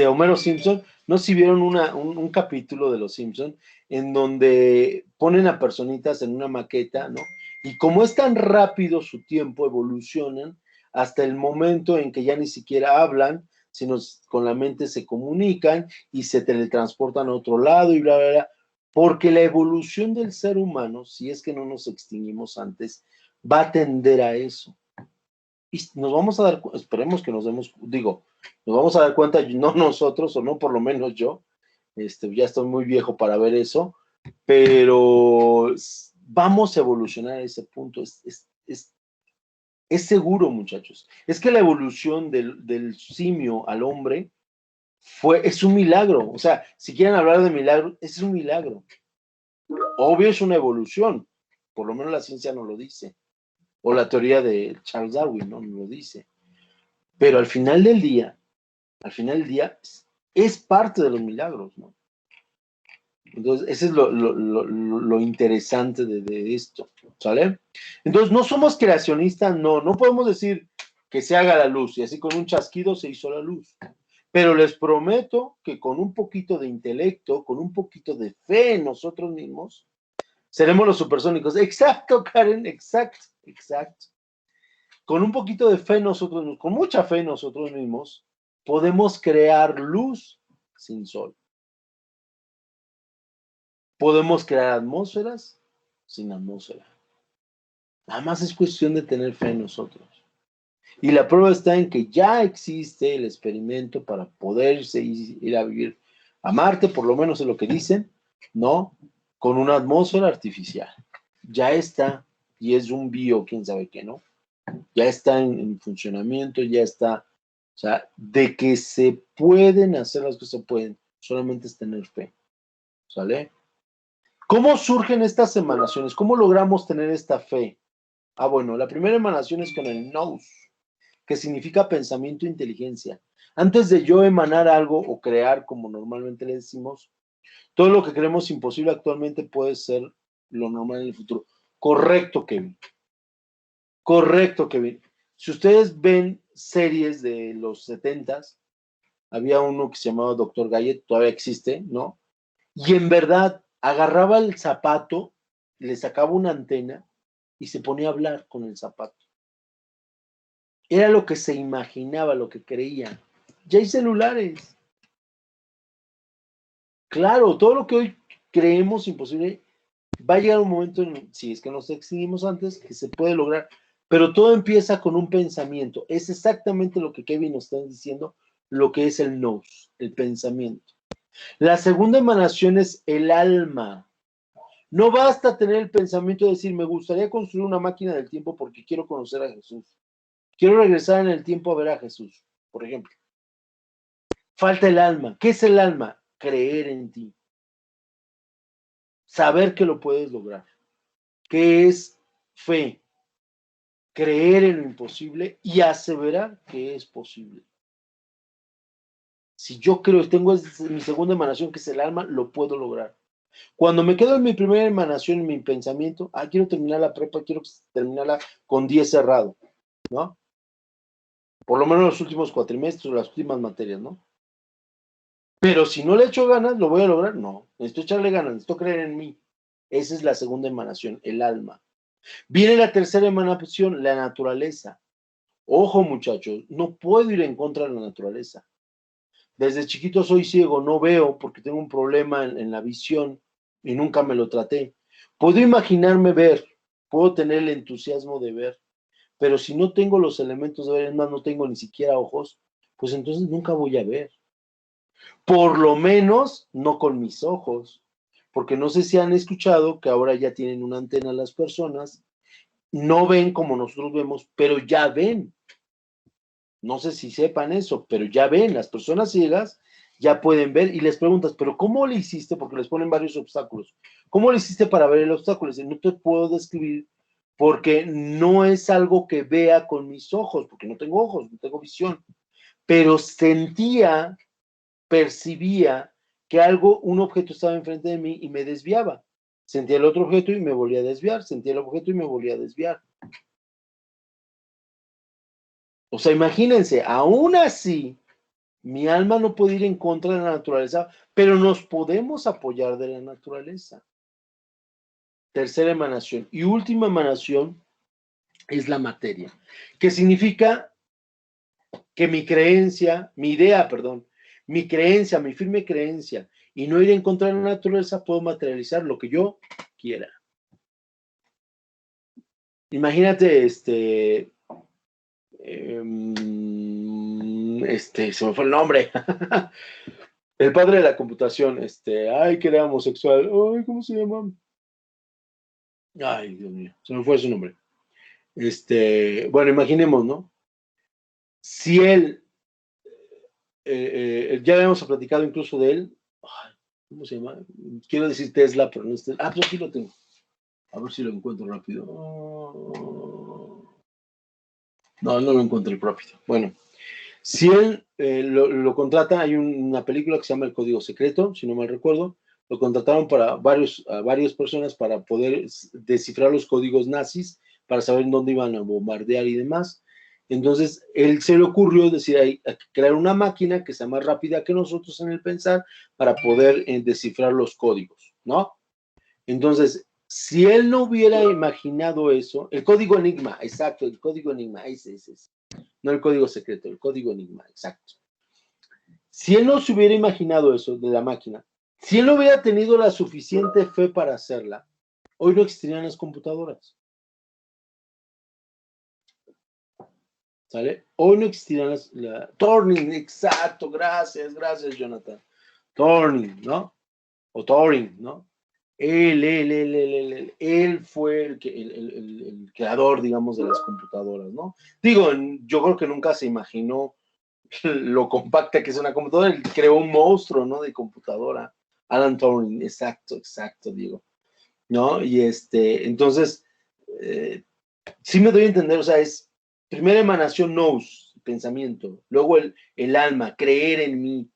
Homero Simpson, no sé si vieron un capítulo de Los Simpson en donde ponen a personitas en una maqueta, ¿no? Y como es tan rápido su tiempo, evolucionan hasta el momento en que ya ni siquiera hablan, sino con la mente se comunican y se teletransportan a otro lado y bla, bla, bla. Porque la evolución del ser humano, si es que no nos extinguimos antes, va a tender a eso. Y nos vamos a dar, esperemos que nos demos, digo, nos vamos a dar cuenta, no nosotros, o no por lo menos yo, ya estoy muy viejo para ver eso, pero vamos a evolucionar a ese punto, es seguro, muchachos. Es que la evolución del simio al hombre es un milagro. O sea, si quieren hablar de milagro, es un milagro. Obvio es una evolución, por lo menos la ciencia no lo dice, o la teoría de Charles Darwin no lo dice. Pero al final del día es parte de los milagros, ¿no? Entonces, ese es lo interesante de esto, ¿sale? Entonces, no somos creacionistas, no podemos decir que se haga la luz, y así con un chasquido se hizo la luz. Pero les prometo que con un poquito de intelecto, con un poquito de fe en nosotros mismos, seremos los supersónicos. Exacto, Karen, exacto. Con un poquito de fe nosotros mismos, con mucha fe en nosotros mismos, podemos crear luz sin sol. Podemos crear atmósferas sin atmósfera. Nada más es cuestión de tener fe en nosotros. Y la prueba está en que ya existe el experimento para poderse ir a vivir a Marte, por lo menos es lo que dicen, ¿no? Con una atmósfera artificial. Ya está, y es un quién sabe qué, ¿no? Ya está en funcionamiento, ya está. O sea, de que se pueden hacer las cosas, se pueden. Solamente es tener fe. ¿Sale? ¿Cómo surgen estas emanaciones? ¿Cómo logramos tener esta fe? Ah, bueno, la primera emanación es con el nous, que significa pensamiento e inteligencia. Antes de yo emanar algo o crear, como normalmente le decimos, todo lo que creemos imposible actualmente puede ser lo normal en el futuro. Correcto, Kevin. Correcto, Kevin. Si ustedes ven series de los 70s, había uno que se llamaba Dr. Gallet, todavía existe, ¿no? Y en verdad, agarraba el zapato, le sacaba una antena y se ponía a hablar con el zapato. Era lo que se imaginaba, lo que creía. Ya hay celulares. Claro, todo lo que hoy creemos imposible, va a llegar un momento, si es que nos extinguimos antes, que se puede lograr. Pero todo empieza con un pensamiento. Es exactamente lo que Kevin nos está diciendo, lo que es el nous, el pensamiento. La segunda emanación es el alma. No basta tener el pensamiento de decir, me gustaría construir una máquina del tiempo porque quiero conocer a Jesús. Quiero regresar en el tiempo a ver a Jesús, por ejemplo. Falta el alma. ¿Qué es el alma? Creer en ti. Saber que lo puedes lograr. ¿Qué es fe? Creer en lo imposible y aseverar que es posible. Si yo creo, tengo mi segunda emanación, que es el alma, lo puedo lograr. Cuando me quedo en mi primera emanación, en mi pensamiento, quiero terminar la prepa, quiero terminarla con 10 cerrado, ¿no? Por lo menos los últimos cuatrimestres, las últimas materias, ¿no? Pero si no le echo ganas, ¿lo voy a lograr? No, necesito echarle ganas, necesito creer en mí. Esa es la segunda emanación, el alma. Viene la tercera emanación, la naturaleza. Ojo, muchachos, no puedo ir en contra de la naturaleza. Desde chiquito soy ciego, no veo porque tengo un problema en la visión y nunca me lo traté. Puedo imaginarme ver, puedo tener el entusiasmo de ver, pero si no tengo los elementos de ver, es más, no tengo ni siquiera ojos, pues entonces nunca voy a ver. Por lo menos no con mis ojos, porque no sé si han escuchado que ahora ya tienen una antena las personas, no ven como nosotros vemos, pero ya ven. No sé si sepan eso, pero ya ven, las personas ciegas ya pueden ver y les preguntas, pero ¿cómo le hiciste? Porque les ponen varios obstáculos. ¿Cómo le hiciste para ver el obstáculo? Y no te puedo describir porque no es algo que vea con mis ojos, porque no tengo ojos, no tengo visión, pero sentía, percibía que un objeto estaba enfrente de mí y me desviaba. Sentía el otro objeto y me volvía a desviar, sentía el objeto y me volvía a desviar. O sea, imagínense, aún así, mi alma no puede ir en contra de la naturaleza, pero nos podemos apoyar de la naturaleza. Tercera emanación. Y última emanación es la materia, que significa que mi creencia, mi idea, perdón, mi creencia, mi firme creencia, y no ir en contra de la naturaleza, puedo materializar lo que yo quiera. Imagínate, se me fue el nombre. El padre de la computación, ay, que era homosexual, ay, ¿cómo se llama? Ay, Dios mío, se me fue su nombre. Bueno, imaginemos, ¿no? Si él, ya habíamos platicado incluso de él, ay, ¿cómo se llama? Quiero decir Tesla, pero no es Tesla. Ah, pues aquí lo tengo. A ver si lo encuentro rápido. No, no lo encontré rápido. Bueno, si él lo contrata, hay una película que se llama El Código Secreto, si no mal recuerdo. Lo contrataron para varias personas para poder descifrar los códigos nazis, para saber en dónde iban a bombardear y demás. Entonces, él se le ocurrió decir, hay que crear una máquina que sea más rápida que nosotros en el pensar para poder descifrar los códigos, ¿no? Entonces, si él no hubiera imaginado eso, el código enigma, exacto, el código enigma, ese. No el código secreto, el código enigma, exacto. Si él no se hubiera imaginado eso de la máquina, si él no hubiera tenido la suficiente fe para hacerla, hoy no existirían las computadoras. ¿Sale? Hoy no existirían Turing, exacto, gracias, Jonathan. Turing, ¿no? O Turing, ¿no? Él fue el creador, digamos, de las computadoras, ¿no? Digo, yo creo que nunca se imaginó lo compacta que es una computadora, él creó un monstruo, ¿no? De computadora. Alan Turing, exacto, digo, ¿no? Y entonces, sí me doy a entender, o sea, es primera emanación, nous, pensamiento, luego el alma, creer en mí.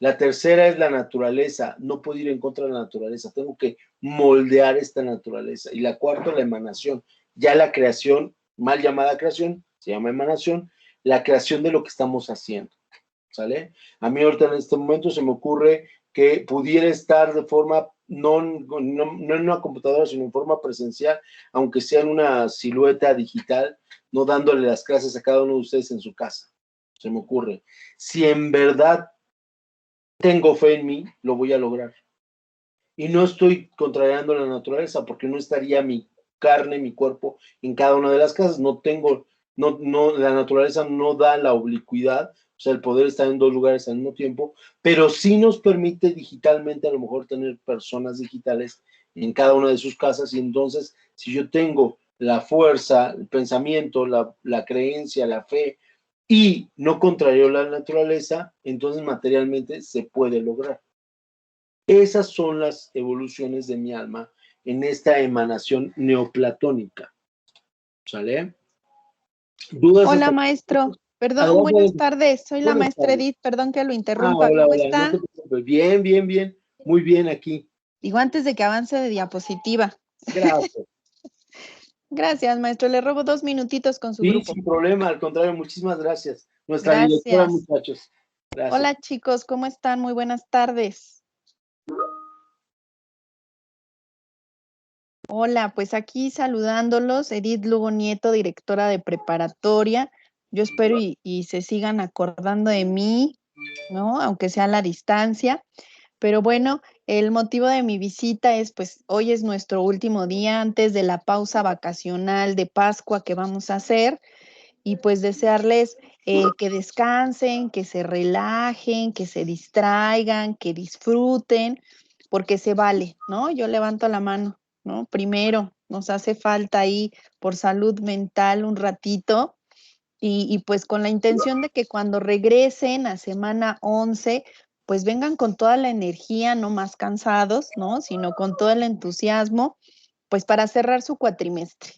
La tercera es la naturaleza, no puedo ir en contra de la naturaleza, tengo que moldear esta naturaleza. Y la cuarta, la emanación, ya la creación, mal llamada creación, se llama emanación, la creación de lo que estamos haciendo, ¿sale? A mí ahorita en este momento se me ocurre que pudiera estar de forma, no en una computadora, sino en forma presencial, aunque sea en una silueta digital, no dándole las clases a cada uno de ustedes en su casa. Se me ocurre. Si en verdad tengo fe en mí, lo voy a lograr. Y no estoy contrariando la naturaleza, porque no estaría mi carne, mi cuerpo en cada una de las casas. La naturaleza no da la oblicuidad, o sea, el poder estar en dos lugares al mismo tiempo, pero sí nos permite digitalmente a lo mejor tener personas digitales en cada una de sus casas. Y entonces, si yo tengo la fuerza, el pensamiento, la creencia, la fe, y no contrario la naturaleza, entonces materialmente se puede lograr. Esas son las evoluciones de mi alma en esta emanación neoplatónica. ¿Sale? ¿Dudas? Hola, maestro. Perdón, buenas tardes. Soy la maestra Edith. Perdón que lo interrumpa. Hola, ¿Cómo hola, está? no te preocupes. Bien. Muy bien aquí. Digo, antes de que avance de diapositiva. Gracias. Gracias, maestro. Le robo 2 minutitos con su Sí, grupo. sin problema. Al contrario, muchísimas gracias. Nuestra directora, muchachos. Gracias. Hola, chicos. ¿Cómo están? Muy buenas tardes. Hola, pues aquí saludándolos, Edith Lugo Nieto, directora de preparatoria. Yo espero y se sigan acordando de mí, ¿no? Aunque sea a la distancia. Pero bueno, el motivo de mi visita es, pues, hoy es nuestro último día antes de la pausa vacacional de Pascua que vamos a hacer y pues desearles que descansen, que se relajen, que se distraigan, que disfruten, porque se vale, ¿no? Yo levanto la mano, ¿no? Primero, nos hace falta ahí por salud mental un ratito y pues con la intención de que cuando regresen a semana 11, pues vengan con toda la energía, no más cansados, ¿no? Sino con todo el entusiasmo, pues para cerrar su cuatrimestre,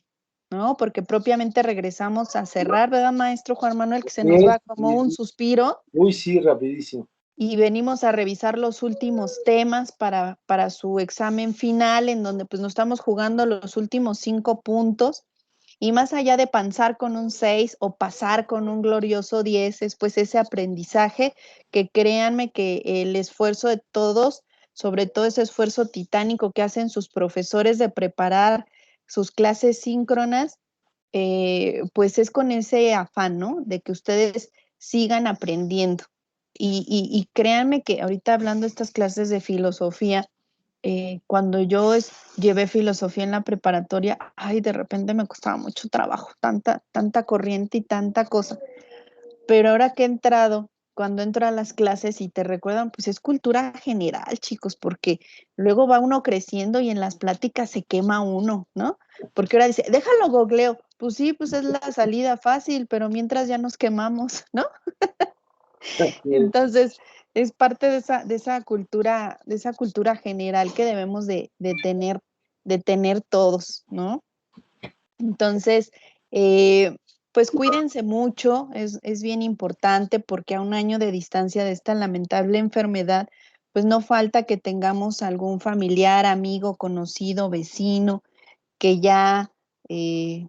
¿no? Porque propiamente regresamos a cerrar, ¿verdad, maestro Juan Manuel? Que se nos va como un suspiro. Uy, sí, rapidísimo. Y venimos a revisar los últimos temas para su examen final, en donde pues nos estamos jugando los últimos 5 puntos. Y más allá de pasar con un 6 o pasar con un glorioso 10, es pues ese aprendizaje que créanme que el esfuerzo de todos, sobre todo ese esfuerzo titánico que hacen sus profesores de preparar sus clases síncronas, pues es con ese afán, ¿no? De que ustedes sigan aprendiendo. Y créanme que ahorita hablando de estas clases de filosofía, cuando yo llevé filosofía en la preparatoria, ay, de repente me costaba mucho trabajo, tanta corriente y tanta cosa. Pero ahora que he entrado, cuando entro a las clases y te recuerdan, pues es cultura general, chicos, porque luego va uno creciendo y en las pláticas se quema uno, ¿no? Porque ahora dice, déjalo googleo. Pues sí, pues es la salida fácil, pero mientras ya nos quemamos, ¿no? Entonces, es parte de esa cultura general que debemos de tener todos, ¿no? Entonces, pues cuídense mucho, es bien importante porque a un año de distancia de esta lamentable enfermedad, pues no falta que tengamos algún familiar, amigo, conocido, vecino, que ya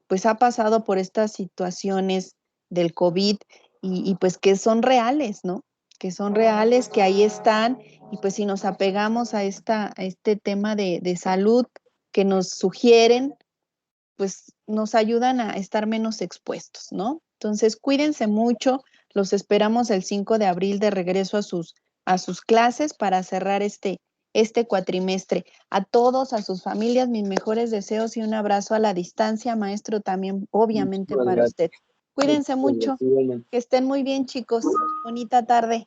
pues ha pasado por estas situaciones del COVID y pues que son reales, ¿no? Que son reales, que ahí están y pues si nos apegamos a este tema de salud que nos sugieren, pues nos ayudan a estar menos expuestos, ¿no? Entonces, cuídense mucho, los esperamos el 5 de abril de regreso a sus clases para cerrar este cuatrimestre. A todos, a sus familias, mis mejores deseos y un abrazo a la distancia, maestro, también obviamente Muchísimas para gracias. usted. Cuídense Muchísimas mucho, gracias, igualmente. que estén muy bien, chicos. Bonita tarde.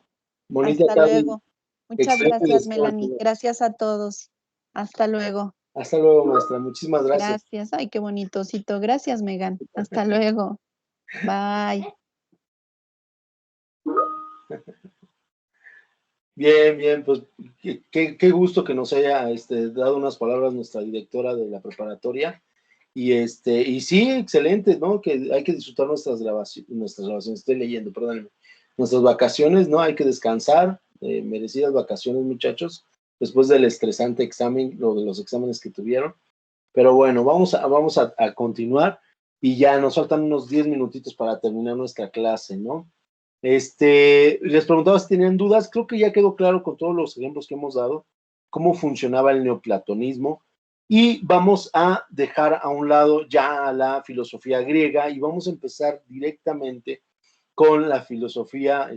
Bonita Hasta tarde. luego. Muchas Excelente gracias, descanso. Melanie. Gracias a todos. Hasta luego. Hasta luego, maestra. Muchísimas gracias. Gracias. Ay, qué bonitosito. Gracias, Megan. Hasta luego. Bye. Bien, bien, pues qué gusto que nos haya dado unas palabras nuestra directora de la preparatoria. Y sí, excelente, ¿no? Que hay que disfrutar nuestras grabaciones, estoy leyendo, perdónenme. Nuestras vacaciones, ¿no? Hay que descansar, merecidas vacaciones, muchachos, después del estresante examen, lo de los exámenes que tuvieron. Pero bueno, vamos a continuar y ya nos faltan unos 10 minutitos para terminar nuestra clase, ¿no? Les preguntaba si tenían dudas, creo que ya quedó claro con todos los ejemplos que hemos dado cómo funcionaba el neoplatonismo y vamos a dejar a un lado ya la filosofía griega y vamos a empezar directamente con la filosofía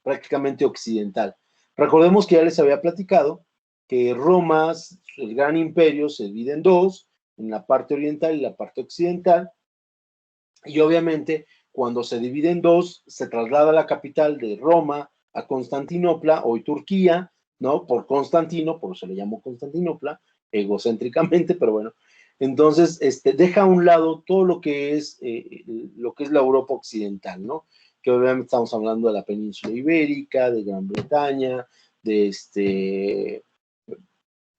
prácticamente occidental. Recordemos que ya les había platicado que Roma, el gran imperio, se divide en dos, en la parte oriental y la parte occidental, y obviamente cuando se divide en dos, se traslada la capital de Roma a Constantinopla, hoy Turquía, ¿no? Por Constantino, por eso le llamó Constantinopla, egocéntricamente, pero bueno. Entonces, deja a un lado todo lo que es la Europa occidental, ¿no? Que obviamente estamos hablando de la península ibérica, de Gran Bretaña, de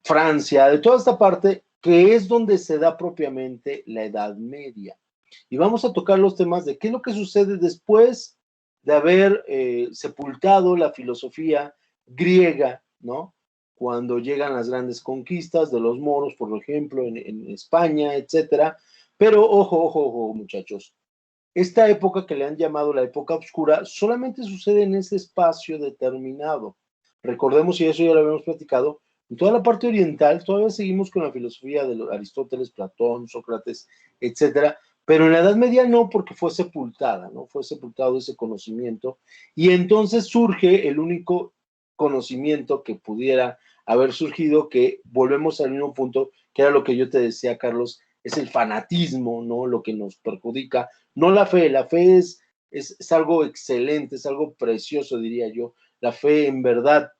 Francia, de toda esta parte, que es donde se da propiamente la Edad Media. Y vamos a tocar los temas de qué es lo que sucede después de haber sepultado la filosofía griega, ¿no? Cuando llegan las grandes conquistas de los moros, por ejemplo, en España, etcétera. Pero ojo, muchachos. Esta época que le han llamado la época oscura solamente sucede en ese espacio determinado. Recordemos, y eso ya lo habíamos platicado, en toda la parte oriental todavía seguimos con la filosofía de Aristóteles, Platón, Sócrates, etcétera, pero en la Edad Media no, porque fue sepultada, ¿no? Fue sepultado ese conocimiento, y entonces surge el único conocimiento que pudiera haber surgido, que volvemos al mismo punto, que era lo que yo te decía, Carlos, es el fanatismo, ¿no? Lo que nos perjudica, no la fe es algo excelente, es algo precioso, diría yo. La fe en verdad,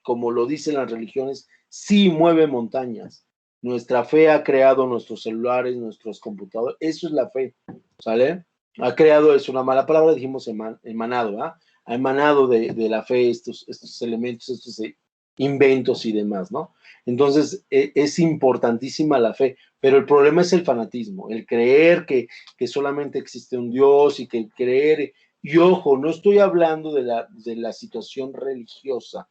como lo dicen las religiones, sí mueve montañas. Nuestra fe ha creado nuestros celulares, nuestros computadores, eso es la fe, ¿sale? Ha creado, es una mala palabra, dijimos emanado, ¿ah? Ha emanado de la fe estos elementos, estos inventos y demás, ¿no? Entonces, es importantísima la fe, pero el problema es el fanatismo, el creer que solamente existe un Dios y que creer, y ojo, no estoy hablando de la situación religiosa,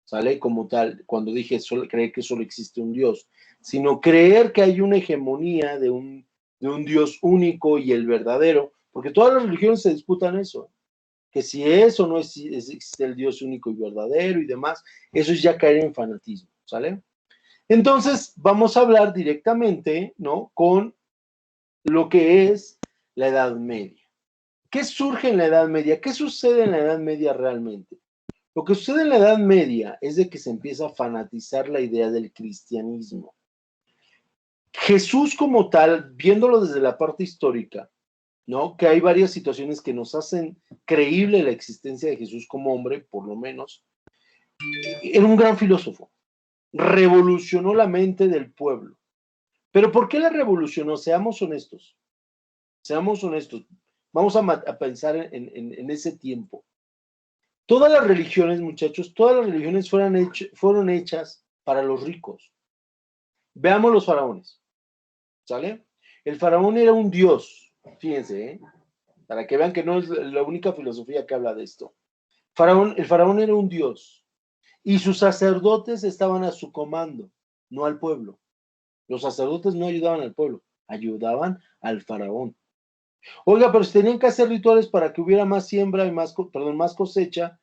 ¿sale? Como tal, cuando dije creer que solo existe un Dios, sino creer que hay una hegemonía de un de un Dios único y el verdadero, porque todas las religiones se disputan eso, que si es o no existe el Dios único y verdadero y demás, eso es ya caer en fanatismo, ¿sale? Entonces, vamos a hablar directamente, ¿no?, con lo que es la Edad Media. ¿Qué surge en la Edad Media? ¿Qué sucede en la Edad Media realmente? Lo que sucede en la Edad Media es de que se empieza a fanatizar la idea del cristianismo. Jesús como tal, viéndolo desde la parte histórica, ¿no?, que hay varias situaciones que nos hacen creíble la existencia de Jesús como hombre, por lo menos, era un gran filósofo. Revolucionó la mente del pueblo. ¿Pero por qué la revolucionó? Seamos honestos. Seamos honestos. Vamos a pensar en ese tiempo. Todas las religiones, muchachos, todas las religiones fueron hechas para los ricos. Veamos los faraones, ¿sale? El faraón era un dios, fíjense, para que vean que no es la única filosofía que habla de esto. El faraón era un dios y sus sacerdotes estaban a su comando, no al pueblo. Los sacerdotes no ayudaban al pueblo, ayudaban al faraón. Oiga, pero si tenían que hacer rituales para que hubiera más siembra y más cosecha.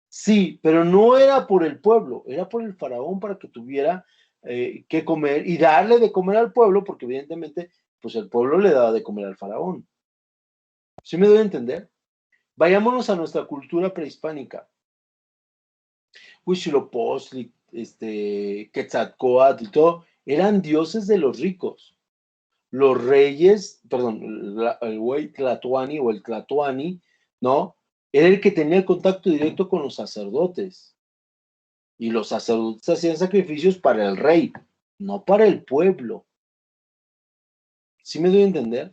Sí, pero no era por el pueblo, era por el faraón para que tuviera que comer y darle de comer al pueblo, porque evidentemente, pues el pueblo le daba de comer al faraón. ¿Sí me doy a entender? Vayámonos a nuestra cultura prehispánica. Huitzilopochtli, Quetzalcóatl y todo, eran dioses de los ricos. Los reyes, perdón, el güey Tlatoani o el Tlatoani, ¿no?, era el que tenía el contacto directo con los sacerdotes. Y los sacerdotes hacían sacrificios para el rey, no para el pueblo. ¿Sí me doy a entender?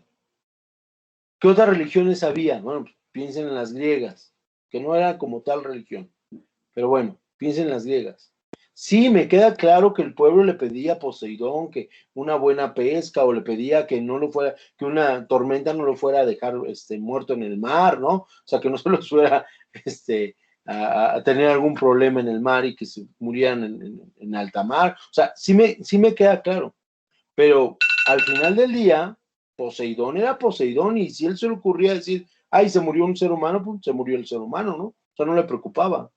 ¿Qué otras religiones había? Bueno, pues, piensen en las griegas, que no era como tal religión. Pero bueno, piensen en las griegas. Sí, me queda claro que el pueblo le pedía a Poseidón que una buena pesca, o le pedía que no lo fuera, que una tormenta no lo fuera a dejar muerto en el mar, ¿no? O sea, que no se los fuera a tener algún problema en el mar y que se murieran en alta mar. O sea, sí me queda claro. Pero al final del día, Poseidón era Poseidón, y si él se le ocurría decir, ay, se murió un ser humano, pues se murió el ser humano, ¿no? O sea, no le preocupaba.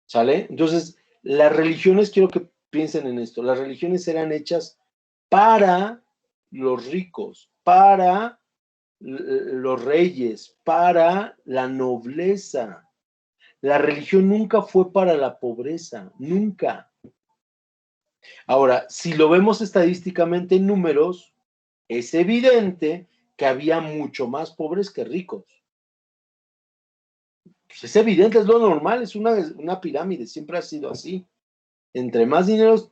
¿Sale? Entonces, las religiones, quiero que piensen en esto, las religiones eran hechas para los ricos, para los reyes, para la nobleza. La religión nunca fue para la pobreza, nunca. Ahora, si lo vemos estadísticamente en números, es evidente que había mucho más pobres que ricos. Pues es evidente, es lo normal, es una pirámide, siempre ha sido así. Entre más dinero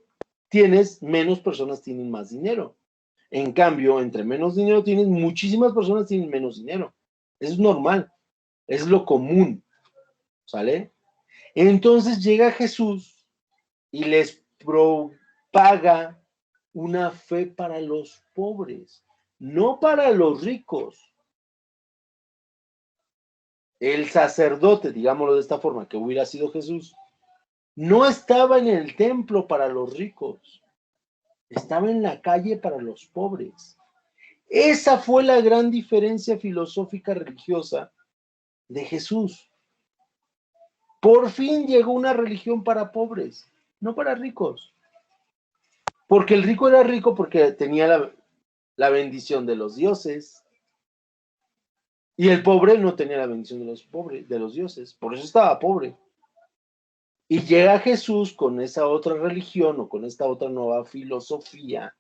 tienes, menos personas tienen más dinero. En cambio, entre menos dinero tienes, muchísimas personas tienen menos dinero. Eso es normal, es lo común, ¿sale? Entonces llega Jesús y les propaga una fe para los pobres, no para los ricos. El sacerdote, digámoslo de esta forma, que hubiera sido Jesús, no estaba en el templo para los ricos, estaba en la calle para los pobres. Esa fue la gran diferencia filosófica religiosa de Jesús. Por fin llegó una religión para pobres, no para ricos. Porque el rico era rico porque tenía la bendición de los dioses, y el pobre no tenía la bendición de los dioses, por eso estaba pobre. Y llega Jesús con esa otra religión o con esta otra nueva filosofía,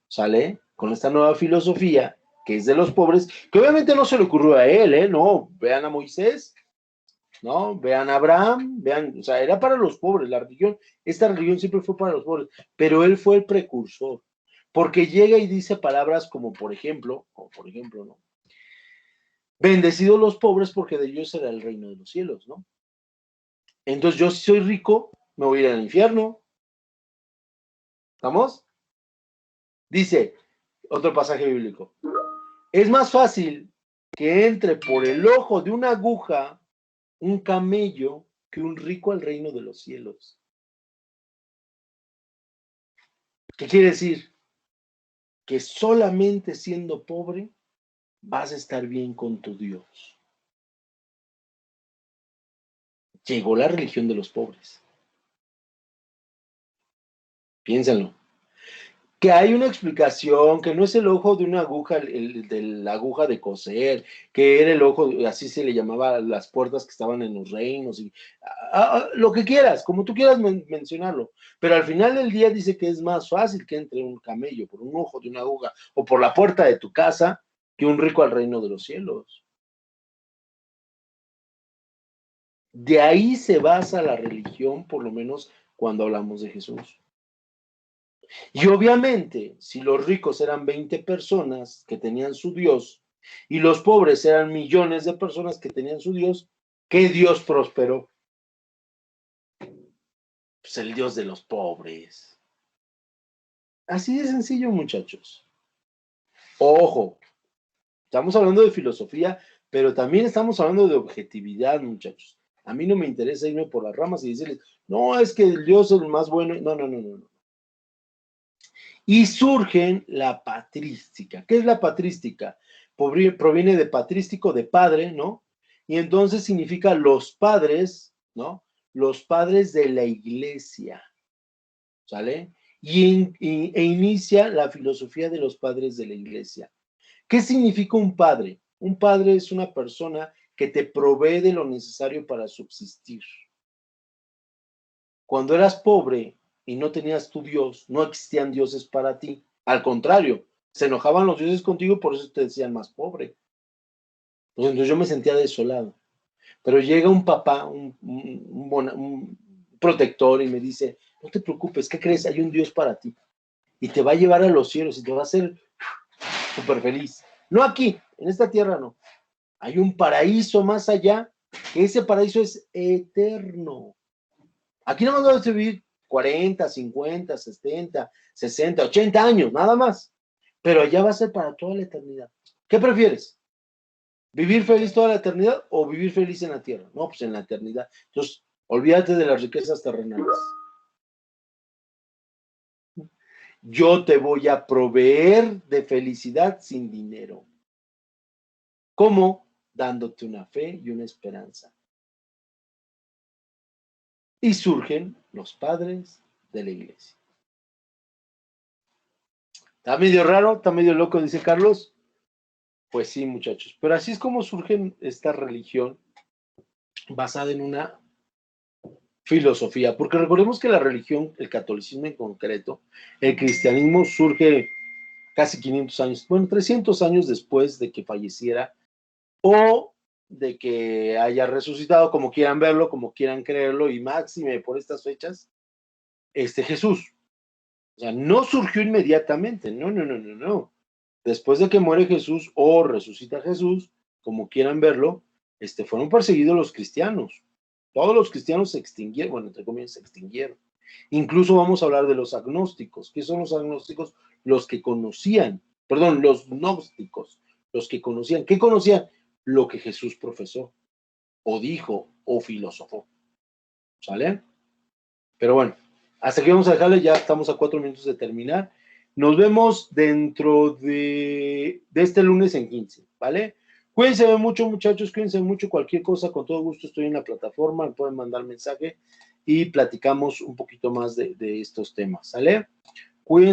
¿sale? Con esta nueva filosofía que es de los pobres, que obviamente no se le ocurrió a él, ¿no? Vean a Moisés, ¿no? Vean a Abraham, vean, o sea, era para los pobres la religión. Esta religión siempre fue para los pobres, pero él fue el precursor, porque llega y dice palabras como, por ejemplo, ¿no? Bendecidos los pobres porque de ellos será el reino de los cielos, ¿no? Entonces yo, si soy rico, me voy a ir al infierno. ¿Estamos? Dice otro pasaje bíblico: es más fácil que entre por el ojo de una aguja un camello que un rico al reino de los cielos. ¿Qué quiere decir? que solamente siendo pobre vas a estar bien con tu Dios. Llegó la religión de los pobres. Piénsenlo. Que hay una explicación, que no es el ojo de una aguja, de la aguja de coser, que era el ojo, así se le llamaba a las puertas que estaban en los reinos, y, lo que quieras, como tú quieras mencionarlo, pero al final del día dice que es más fácil que entre un camello por un ojo de una aguja o por la puerta de tu casa que un rico al reino de los cielos. De ahí se basa la religión, por lo menos cuando hablamos de Jesús. Y obviamente, si los ricos eran 20 personas que tenían su Dios y los pobres eran millones de personas que tenían su Dios, ¿qué Dios prosperó? Pues el Dios de los pobres. Así de sencillo, muchachos. Ojo, estamos hablando de filosofía, pero también estamos hablando de objetividad, muchachos. A mí no me interesa irme por las ramas y decirles, no, es que el Dios es el más bueno. No. Y surgen la patrística. ¿Qué es la patrística? Proviene de patrístico, de padre, ¿no? Y entonces significa los padres, ¿no? Los padres de la iglesia, ¿sale? E inicia la filosofía de los padres de la iglesia. ¿Qué significa un padre? Un padre es una persona que te provee de lo necesario para subsistir. Cuando eras pobre y no tenías tu Dios, no existían dioses para ti. Al contrario, se enojaban los dioses contigo, por eso te decían más pobre. Pues entonces yo me sentía desolado. Pero llega un papá, un protector y me dice, no te preocupes, ¿qué crees? Hay un Dios para ti. Y te va a llevar a los cielos y te va a hacer súper feliz. No aquí, en esta tierra no. Hay un paraíso más allá, que ese paraíso es eterno. Aquí nada más vas a vivir 40, 50, 70, 60, 80 años, nada más. Pero allá va a ser para toda la eternidad. ¿Qué prefieres? ¿Vivir feliz toda la eternidad o vivir feliz en la tierra? No, pues en la eternidad. Entonces, olvídate de las riquezas terrenales. Yo te voy a proveer de felicidad sin dinero. ¿Cómo? Dándote una fe y una esperanza. Y surgen los padres de la iglesia. ¿Está medio raro? ¿Está medio loco? Dice Carlos. Pues sí, muchachos. Pero así es como surge esta religión basada en una filosofía. Porque recordemos que la religión, el catolicismo en concreto, el cristianismo surge casi 500 años, bueno, 300 años después de que falleciera o de que haya resucitado, como quieran verlo, como quieran creerlo, y máxime por estas fechas, Jesús. O sea, no surgió inmediatamente, no. Después de que muere Jesús o resucita Jesús, como quieran verlo, fueron perseguidos los cristianos. Todos los cristianos se extinguieron, bueno, entre comillas, se extinguieron. Incluso vamos a hablar de los agnósticos. ¿Qué son los agnósticos? Los que conocían, perdón, los gnósticos, los que conocían. ¿Qué conocían? Lo que Jesús profesó, o dijo, o filosofó. ¿Sale? Pero bueno, hasta aquí vamos a dejarle, ya estamos a 4 minutos de terminar. Nos vemos dentro de este lunes en 15, ¿vale? Cuídense mucho, muchachos, cuídense mucho. Cualquier cosa, con todo gusto estoy en la plataforma, me pueden mandar mensaje y platicamos un poquito más de estos temas, ¿sale? Cuídense.